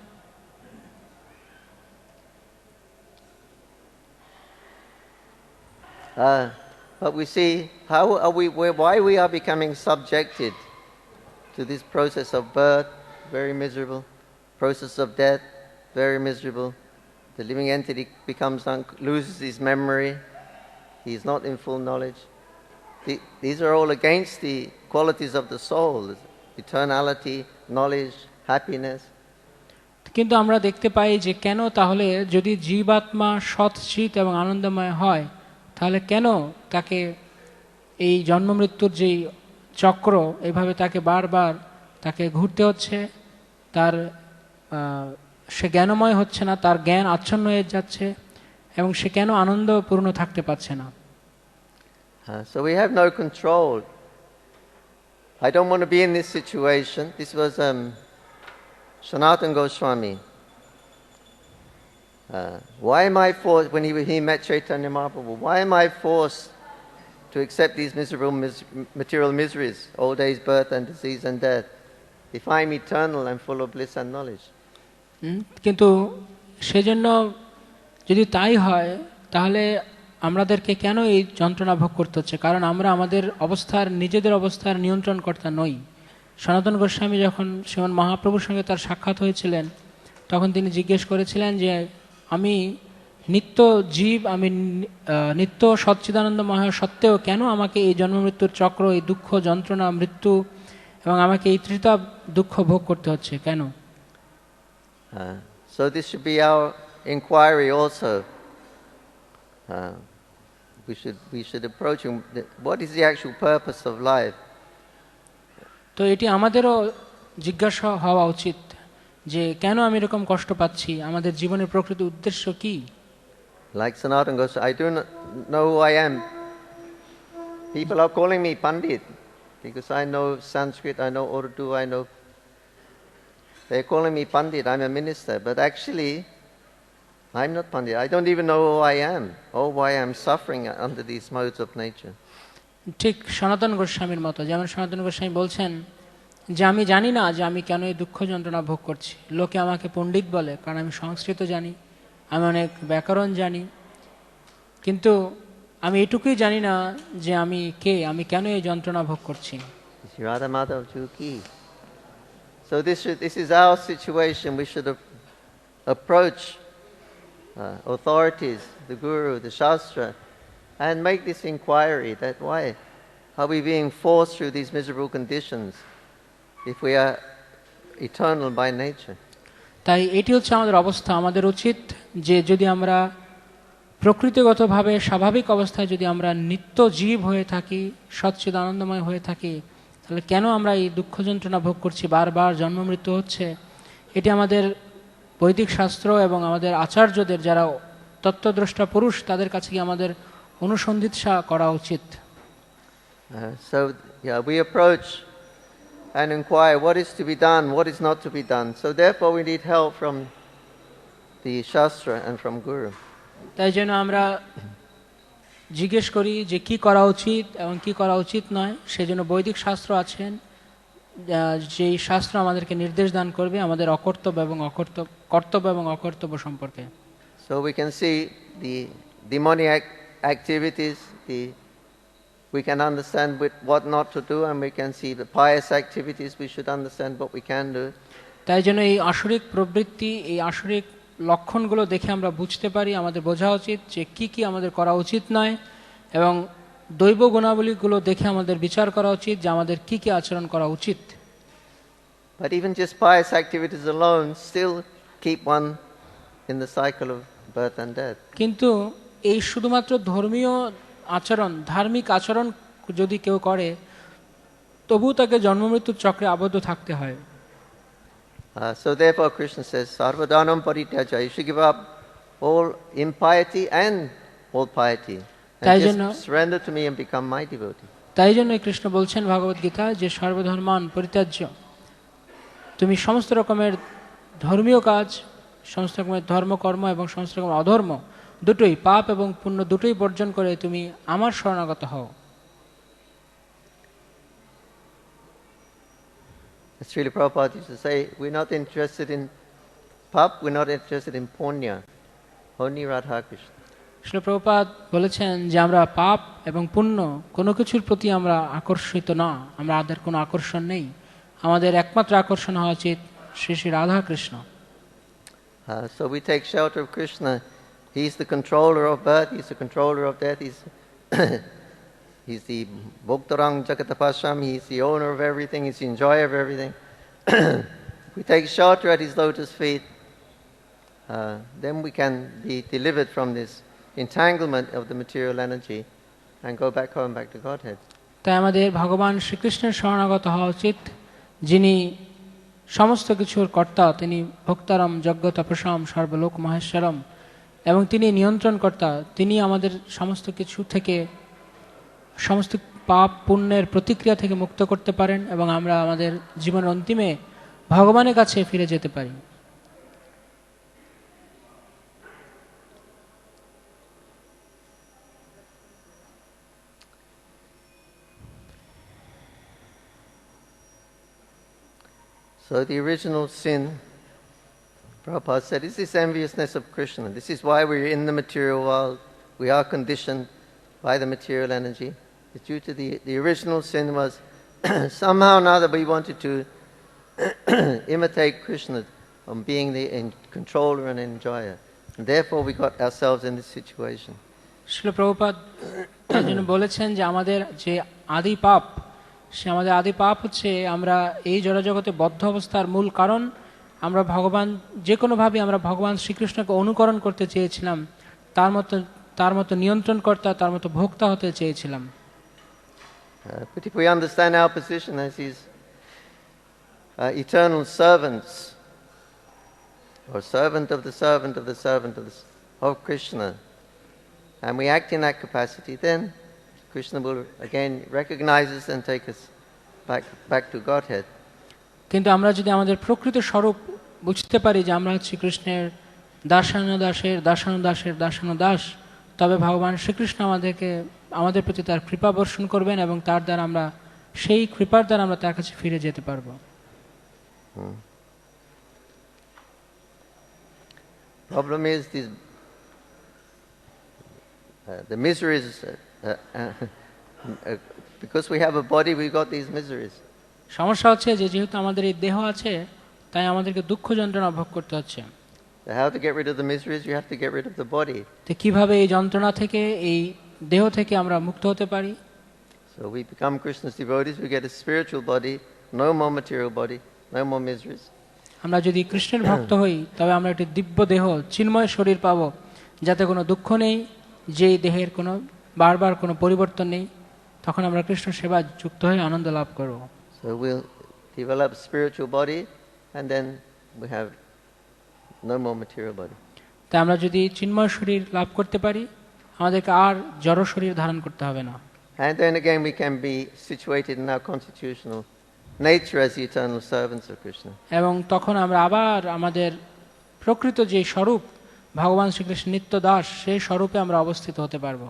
But we see why we are becoming subjected to this process of birth, very miserable, process of death, very miserable. The living entity loses his memory. He is not in full knowledge. These are all against the qualities of the soul: eternality, knowledge, happiness. কিন্তু আমরা দেখতে পাই যে কেন তাহলে যদি জীবাত্মা সৎ, চিৎ এবং আনন্দময় হয়, তাহলে কেন তাকে এই জন্ম মৃত্যুর যেই চক্র, এভাবে তাকে বারবার তাকে ঘুরতে হচ্ছে, তার সে জ্ঞানময় হচ্ছে না, তার জ্ঞান আচ্ছন্ন হয়ে যাচ্ছে, এবং সে কেন আনন্দপূর্ণ থাকতে পারছে না? So we have no control. I don't want to be in this situation. This was Sanatana Goswami. Why am I forced, when he met Chaitanya Mahaprabhu, why am I forced to accept these miserable material miseries, old age, birth and disease and death, if I am eternal and full of bliss and knowledge? কিন্তু সেজন্য যদি তাই হয়, তাহলে আমাদেরকে কেন এই যন্ত্রণা ভোগ করতে হচ্ছে? কারণ আমরা আমাদের নিজেদের অবস্থার নিয়ন্ত্রণকর্তা নই। সনাতন গোস্বামী যখন শ্রীমান মহাপ্রভুর সঙ্গে তার সাক্ষাৎ হয়েছিলেন, তখন তিনি জিজ্ঞেস করেছিলেন যে আমি নিত্য জীব, আমি নিত্য সচ্চিদানন্দময় সত্ত্বেও কেন আমাকে এই জন্ম মৃত্যুর চক্র, এই দুঃখ, যন্ত্রণা, মৃত্যু এবং আমাকে এই ত্রিতাপ দুঃখ ভোগ করতে হচ্ছে কেন? So this should be our inquiry also. We should approach him. What is the actual purpose of life? তো এটি আমাদেরও জিজ্ঞাসা হওয়া উচিত যে কেন আমি এরকম কষ্ট পাচ্ছি, আমাদের জীবনের প্রকৃত উদ্দেশ্য কি? Like Sanatana Goswami, I do not know who I am. People are calling me Pandit because I know Sanskrit, I know Urdu, they're calling me Pandit, I'm a minister, but actually I'm not Pandit. I don't even know who I am or why I'm suffering under these modes of nature. ঠিক সনাতন গোস্বামীর মতো, যেমন সনাতন গোস্বামী বলছেন যে আমি জানি না যে আমি কেন এই দুঃখ যন্ত্রণা ভোগ করছি। লোকে আমাকে পণ্ডিত বলে কারণ আমি সংস্কৃত জানি, আমি অনেক ব্যাকরণ জানি, কিন্তু আমি এটুকুই জানি না যে আমি কে, আমি কেন এই যন্ত্রণা ভোগ করছি। So this is our situation. We should approach authorities, the Guru, the Shastra, and make this inquiry that why are we being forced through these miserable conditions if we are eternal by nature? তাই এটি হচ্ছে আমাদের অবস্থা। আমাদের উচিত যে যদি আমরা প্রকৃতিগতভাবে স্বাভাবিক অবস্থায় যদি আমরা নিত্য জীব হয়ে থাকি, সচ্চিদ আনন্দময় হয়ে থাকি, তাহলে কেন আমরা এই দুঃখ যন্ত্রণা ভোগ করছি, বারবার জন্ম মৃত্যু হচ্ছে? এটি আমাদের বৈদিক শাস্ত্র এবং আমাদের আচার্যদের যারা তত্ত্বদ্রষ্টা পুরুষ তাদের কাছে গিয়ে আমাদের অনুসন্ধিৎসা করা উচিত। So we approach and inquire what is to be done, what is not to be done. So therefore we need help from the Shastra and from Guru. তাই জন্য আমরা জিজ্ঞেস করি যে কি করা উচিত এবং কি করা উচিত নয়। সেজন্য বৈদিক শাস্ত্র আছেন, যেই শাস্ত্র আমাদেরকে নির্দেশ দান করবে আমাদের অকর্তব্য এবং কর্তব্য এবং অকর্তব্য সম্পর্কে। So we can see the demoniac activities, we can understand what not to do, and we can see the pious activities, we should understand what we can do. তাই জন্য এই আসরিক প্রবৃত্তি, এই আসরিক লক্ষণগুলো দেখে আমরা বুঝতে পারি, আমাদের বোঝা উচিত যে কি কি আমাদের করা উচিত নয়, এবং দৈব গুণাবলীগুলো দেখে আমাদের বিচার করা উচিত যে আমাদের কি কি আচরণ করা উচিত। But even just pious activities alone still keep one in the cycle of birth and death. কিন্তু এই শুধুমাত্র ধর্মীয় আচরণ, ধার্মিক আচরণ যদি কেউ করে, তবু তাকে জন্ম মৃত্যুর চক্রে আবদ্ধ থাকতে হয়। So therefore Krishna says, Sarvadhanam parityaja, you should give up all impiety and all piety, and just surrender to me and become my devotee. তাই জন্য কৃষ্ণ বলছেন ভগবদ গীতা যে সর্বধর্মান পরিত্যাজ্য, তুমি সমস্ত রকমের ধর্মীয় কাজ, সমস্ত রকমের ধর্মকর্ম এবং সমস্ত রকমের অধর্ম দুটোই, পাপ এবং পুণ্য দুটোই বর্জন করে তুমি আমার শরণাগত হও। Srila Prabhupada used to say, we're not interested in pap, we're not interested in punya, only Radha Krishna. Srila Prabhupada বলেছেন যে আমরা পাপ এবং পুণ্য কোনো কিছুর প্রতি আমরা আকর্ষিত না, আমাদের কোনো আকর্ষণ নেই, আমাদের একমাত্র আকর্ষণ হওয়া উচিত Shri Shri Radha Krishna. So we take shelter of Krishna. He's the controller of birth, he's the controller of death, he's the Bhoktarang Jagatapasham, he's the owner of everything, he's the enjoyer of everything. We take shelter at his lotus feet, then we can be delivered from this entanglement of the material energy and go back home, back to Godhead. তাই আমাদের ভগবান শ্রীকৃষ্ণের শরণাগত হওয়া উচিত, যিনি সমস্ত কিছুর কর্তা, তিনি ভোক্তারম যজ্ঞ তপসাম সর্বলোক মহেশ্বরম, এবং তিনি নিয়ন্ত্রণকর্তা। তিনি আমাদের সমস্ত কিছু থেকে, সমস্ত পাপ পুণ্যের প্রতিক্রিয়া থেকে মুক্ত করতে পারেন এবং আমরা আমাদের জীবনের অন্তিমে ভগবানের কাছে ফিরে যেতে পারি। So the original sin, Prabhupada said, is this enviousness of Krishna. This is why we're in the material world. We are conditioned by the material energy. It's due to the original sin was somehow or another we wanted to imitate Krishna on being the controller and enjoyer. And therefore we got ourselves in this situation. Srila Prabhupada তার জন্য বলেছেন যে আমাদের যে আদি পাপ, সে আমাদের আদি পাপ হচ্ছে আমরা এই জড়জগতে বদ্ধ অবস্থার মূল কারণ। আমরা ভগবান যে কোনোভাবে আমরা ভগবান শ্রীকৃষ্ণকে অনুকরণ করতে চেয়েছিলাম, তার মতো নিয়ন্ত্রণকর্তা, তার মতো ভোক্তা হতে চেয়েছিলাম। But if we understand our position as his eternal servants, or servant of the servant of the servant of Krishna, and we act in that capacity, then Krishna will again recognize us and take us back to Godhead. কিন্তু আমরা যদি আমাদের প্রকৃত স্বরূপ বুঝতে পারি যে আমরা হচ্ছি কৃষ্ণের দাসানুদাসের দাসানুদাসের দাসানুদাস, তবে ভগবান শ্রীকৃষ্ণ আমাদের প্রতি তার কৃপা বর্ষণ করবেন এবং তার দ্বারা আমরা সেই কৃপার দ্বারা আমরা তার কাছে ফিরে যেতে পারবো। Problem is the miseries. Because we have a body, we got these miseries. সমস্যা হচ্ছে যে যেহেতু আমাদের এই দেহ আছে, তাই আমাদেরকে দুঃখ যন্ত্রণা ভোগ করতে হচ্ছে। So how to get rid of the miseries? You have to get rid of the body. তো কিভাবে এই যন্ত্রণা থেকে, এই দেহ থেকে আমরা মুক্ত হতে পারি? So we become Krishna's devotees, we get a spiritual body, no more material body, no more miseries. আমরা যদি কৃষ্ণের ভক্ত হই তবে আমরা একটি দিব্য দেহ, চিন্ময় শরীর পাবো, যাতে কোনো দুঃখ নেই, যেই দেহের কোনো বারবার কোনো পরিবর্তন নেই। তখন আমরা কৃষ্ণ সেবা যুক্ত হয়ে আনন্দ লাভ করব। So we'll develop spiritual body and then we have no more material body. তাই আমরা যদি চিন্ময় শরীর লাভ করতে পারি, আমাদেরকে আর জড় শরীর ধারণ করতে হবে না। And then again we can be situated in our constitutional nature as the eternal servants of Krishna. এবং তখন আমরা আবার আমাদের প্রকৃত যে স্বরূপ ভগবান শ্রীকৃষ্ণ নিত্য দাস, সেই স্বরূপে আমরা অবস্থিত হতে পারব।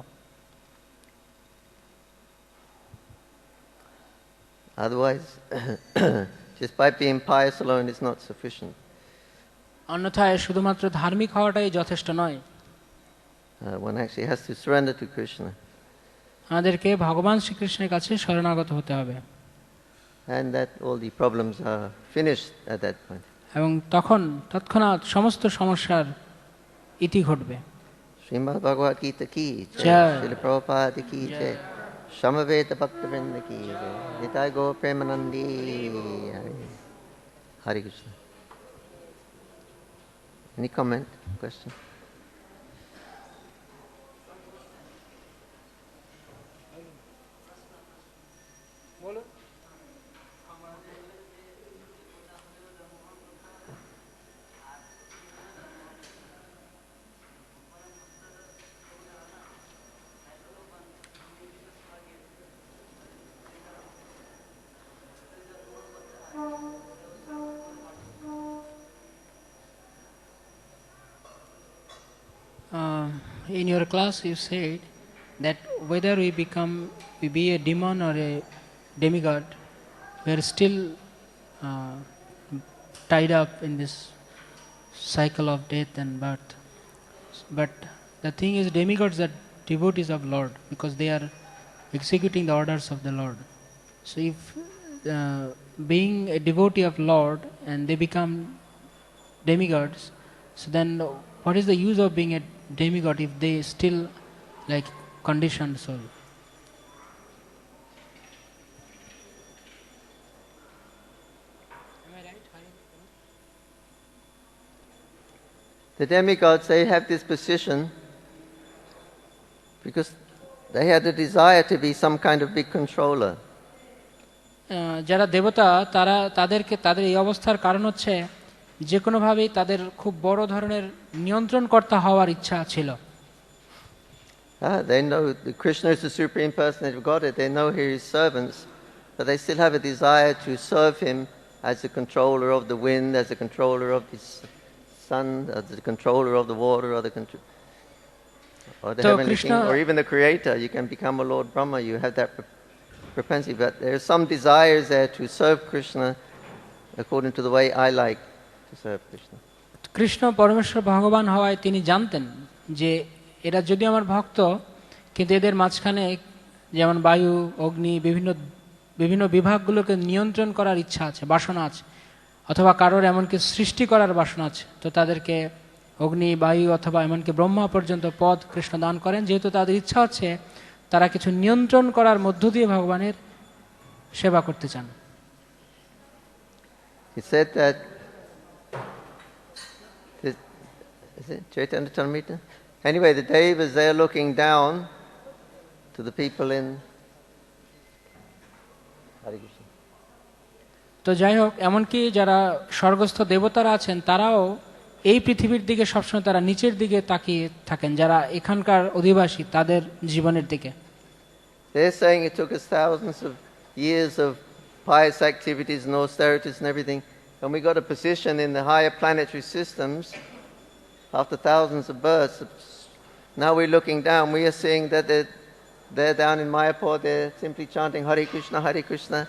Otherwise, just by being pious alone is not sufficient. অন্যথায় শুধুমাত্র ধার্মিক হওয়াটাই যথেষ্ট নয়। One actually has to surrender to Krishna. আমাদেরকে ভগবান শ্রীকৃষ্ণের কাছে শরণাগত হতে হবে। And that all the problems are finished at that point. এবং তখন তৎক্ষণাৎ সমস্ত সমস্যার ইতি ঘটবে। Srimad Bhagavad Gita ki Jai. jai, Srila Prabhupada ki jai, Samaveta Bhaktivinoda ki jai, Nitai Gaur Premanandi. Hare Krishna. Any comment, question? In your class you said that whether we be a demon or a demigod, we are still tied up in this cycle of death and birth. But the thing is, demigods are devotees of Lord because they are executing the orders of the Lord. So if being a devotee of Lord and they become demigods, so then what is the use of being a demigod if they still like conditioned soul? Am I right? The demigods, they have this position because they had a desire to be some kind of big controller. যারা দেবতা তাদের এই অবস্থার কারণ হচ্ছে যে কোনোভাবেই তাদের খুব বড় ধরনের নিয়ন্ত্রণকর্তা হওয়ার ইচ্ছা ছিল। They know that Krishna is the Supreme Personality of Godhead. They know he is servants, but they still have a desire to serve him as the controller of the wind, as the controller of the sun, as the controller of the water, or or the heavenly king, or even the creator. You can become a Lord Brahma. You have that propensity, but there are some desires there to serve Krishna according to the way I like to serve Krishna. Krishna পরমেশ্বর ভগবান হওয়ায় তিনি জানতেন যে এরা যদি আমার ভক্ত, কিন্তু এদের মাঝখানে যেমন বায়ু, অগ্নি, বিভিন্ন বিভাগগুলোকে নিয়ন্ত্রণ করার ইচ্ছা আছে, বাসনা আছে, অথবা কারোর এমনকি সৃষ্টি করার বাসনা আছে, তো তাদেরকে অগ্নি, বায়ু অথবা এমনকি ব্রহ্মা পর্যন্ত পদ কৃষ্ণ দান করেন, যেহেতু তাদের ইচ্ছা হচ্ছে তারা কিছু নিয়ন্ত্রণ করার মধ্য দিয়ে ভগবানের সেবা করতে চান। He said that, is it Chaitanya Charitamrita? Anyway, the Devas, they are looking down to the people in Hare Krishna. তো যাই হোক, এমনকি যারা স্বর্গস্থ দেবতারা আছেন তারাও এই পৃথিবীর দিকে সবসময় তারা নিচের দিকে তাকিয়ে থাকেন, যারা এখানকার অধিবাসী তাদের জীবনের দিকে। They're saying it took us thousands of years of pious activities and austerities and everything, and we got a position in the higher planetary systems after thousands of births. Now we're looking down, we are seeing that they're down in Mayapur, they're simply chanting Hare Krishna, Hare Krishna.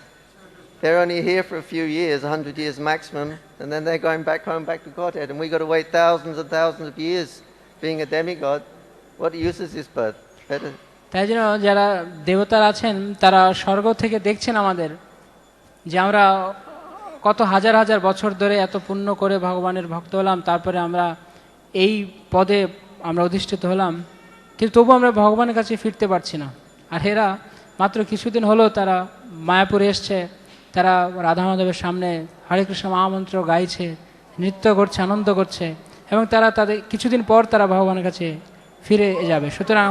They're only here for a few years, 100 years maximum, and then they're going back home, back to Godhead, and we got to wait thousands and thousands of years being a demigod. What use is this birth? Better. তাই জন্য যারা দেবতারা আছেন তারা স্বর্গ থেকে দেখছেন আমাদের যে আমরা কত হাজার হাজার বছর ধরে এত পুণ্য করে ভগবানের ভক্ত হলাম, তারপরে আমরা এই পদে আমরা অধিষ্ঠিত হলাম, কিন্তু তবু আমরা ভগবানের কাছে ফিরতে পারছি না। আর এরা মাত্র কিছুদিন হলো তারা মায়াপুরে এসছে, তারা রাধা মাধবের সামনে হরে কৃষ্ণ মহামন্ত্র গাইছে, নৃত্য করছে, আনন্দ করছে, এবং তারা তাদের কিছুদিন পর তারা ভগবানের কাছে ফিরে যাবে। সুতরাং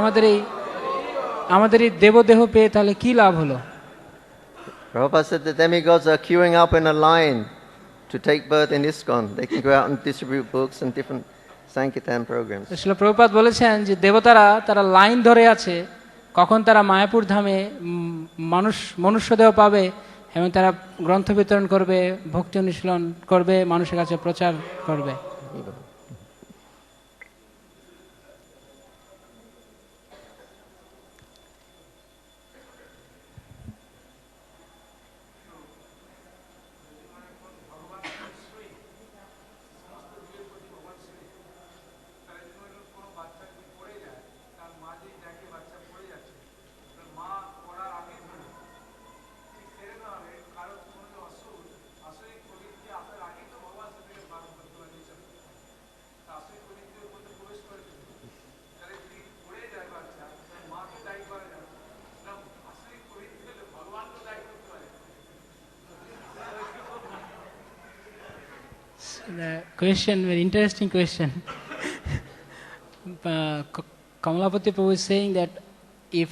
আমাদের এই দেবদেহ পেয়ে তাহলে কি লাভ হলো? Prabhupada said the demigods are queuing up in a line to take birth in ISKCON. They can go out and distribute books and different Sankirtan programs. Srila Prabhupada বলেছেন যে দেবতারা তারা লাইন ধরে আছে কখন তারা মায়াপুর ধামে মনুষ্যদেহ পাবে, এবং তারা গ্রন্থ বিতরণ করবে, ভক্তি অনুশীলন করবে, মানুষের কাছে প্রচার করবে। The question, very interesting question. Kamalapati Prabhu is saying that if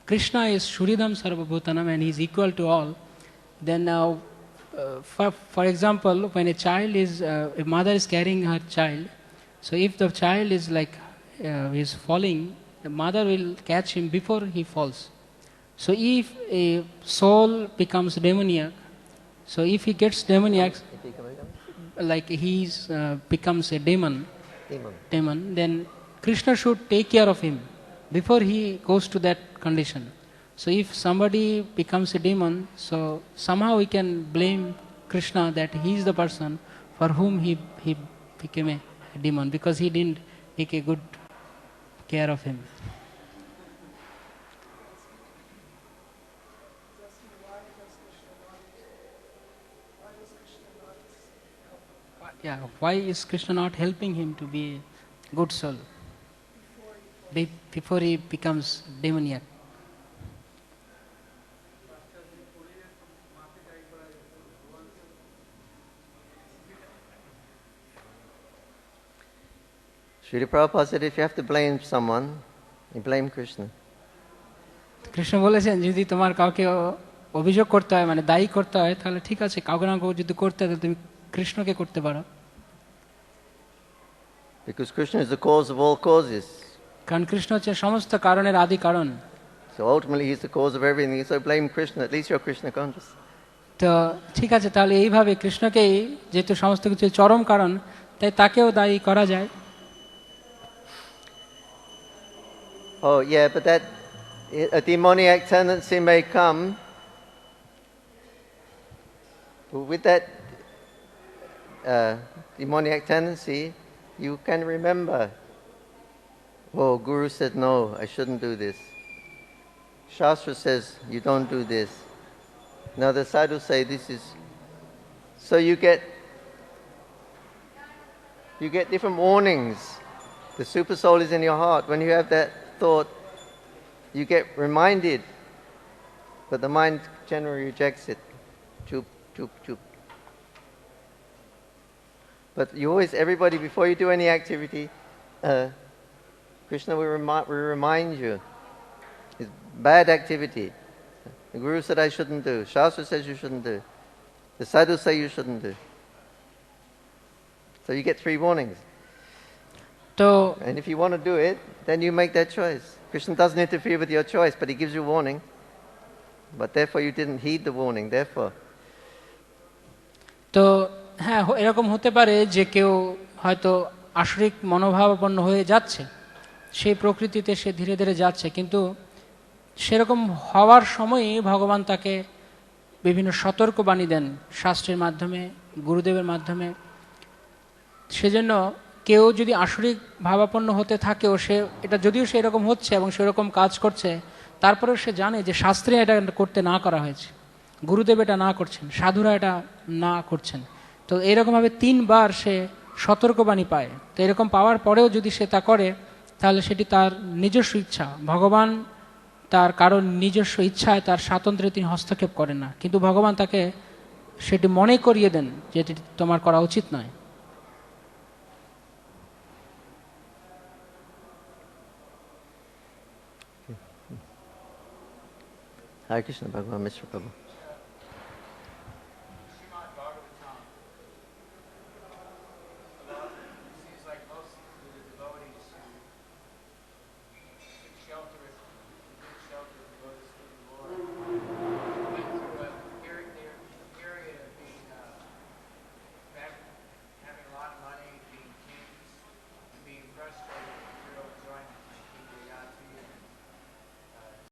Krishna is Shuridham Sarvabhutanam and he is equal to all, then for example, when a child is, a mother is carrying her child, so if the child is like is falling, the mother will catch him before he falls. So if a soul becomes demoniac, so if he gets demoniac, like he becomes a demon, then Krishna should take care of him before he goes to that condition. So if somebody becomes a demon, so somehow we can blame Krishna that he is the person for whom he became a demon, because he didn't take a good care of him. Yeah, why is Krishna not helping him to be a good soul before he becomes demoniac? Srila Prabhupada said if you have to blame someone, you blame Krishna. Krishna বলেছেন যদি তোমার কাউকে অভিযোগ করতে হয়, মানে দায়ী করতে হয়, তাহলে ঠিক আছে, কাউকে না কাউকে যদি করতে হয় তাহলে তুমি কৃষ্ণকে করতে পারো। Because Krishna is the cause of all causes. কারণ কৃষ্ণ হচ্ছে সমস্ত কারণের আদি কারণ। So ultimately he's the cause of everything. So blame Krishna. At least you're Krishna conscious. তো ঠিক আছে, তাহলে এইভাবে কৃষ্ণকেই যেহেতু সমস্ত কিছু চরম কারণ, তাই তাকেও দায়ী করা যায়। Oh yeah, but that a demoniac tendency may come. With that demoniac tendency, you can remember, oh, Guru said no, I shouldn't do this. Shastra says you don't do this. Now the sadhu say this is. So you get different warnings. The super soul is in your heart. When you have that thought, you get reminded, but the mind generally rejects it. Choop, choop, choop. But you always, everybody, before you do any activity, Krishna will remind you. It's bad activity. The Guru said I shouldn't do. Shastra says you shouldn't do. The sadhus say you shouldn't do. So you get 3 warnings. And if you want to do it, then you make that choice. Krishna doesn't interfere with your choice, but he gives you warning. But therefore you didn't heed the warning, therefore. তো হ্যাঁ, এরকম হতে পারে যে কেউ হয়তো আসরিক মনোভাবাপন্ন হয়ে যাচ্ছে, সেই প্রকৃতিতে সে ধীরে ধীরে যাচ্ছে, কিন্তু সেরকম হওয়ার সময়ই ভগবান তাকে বিভিন্ন সতর্কবাণী দেন শাস্ত্রের মাধ্যমে, গুরুদেবের মাধ্যমে। সেজন্য কেউ যদি আসরিক ভাবাপন্ন হতে থাকেও, সে এটা যদিও সে এরকম হচ্ছে এবং সেরকম কাজ করছে, তারপরেও সে জানে যে শাস্ত্রে এটা করতে না করা হয়েছে, গুরুদেব এটা না করছেন, সাধুরা এটা না করছেন। তো এইরকমভাবে 3 বার সে সতর্কবাণী পায়। তো এরকম পাওয়ার পরেও যদি সে তা করে, তাহলে সেটি তার নিজস্ব ইচ্ছা। ভগবান তার কারণ নিজস্ব ইচ্ছায় তার স্বাতন্ত্র্যে তিনি হস্তক্ষেপ করেন না, কিন্তু ভগবান তাকে সেটি মনে করিয়ে দেন যে এটি তোমার করা উচিত নয়। Hare Krishna, Bhagavan Mishra Prabhu.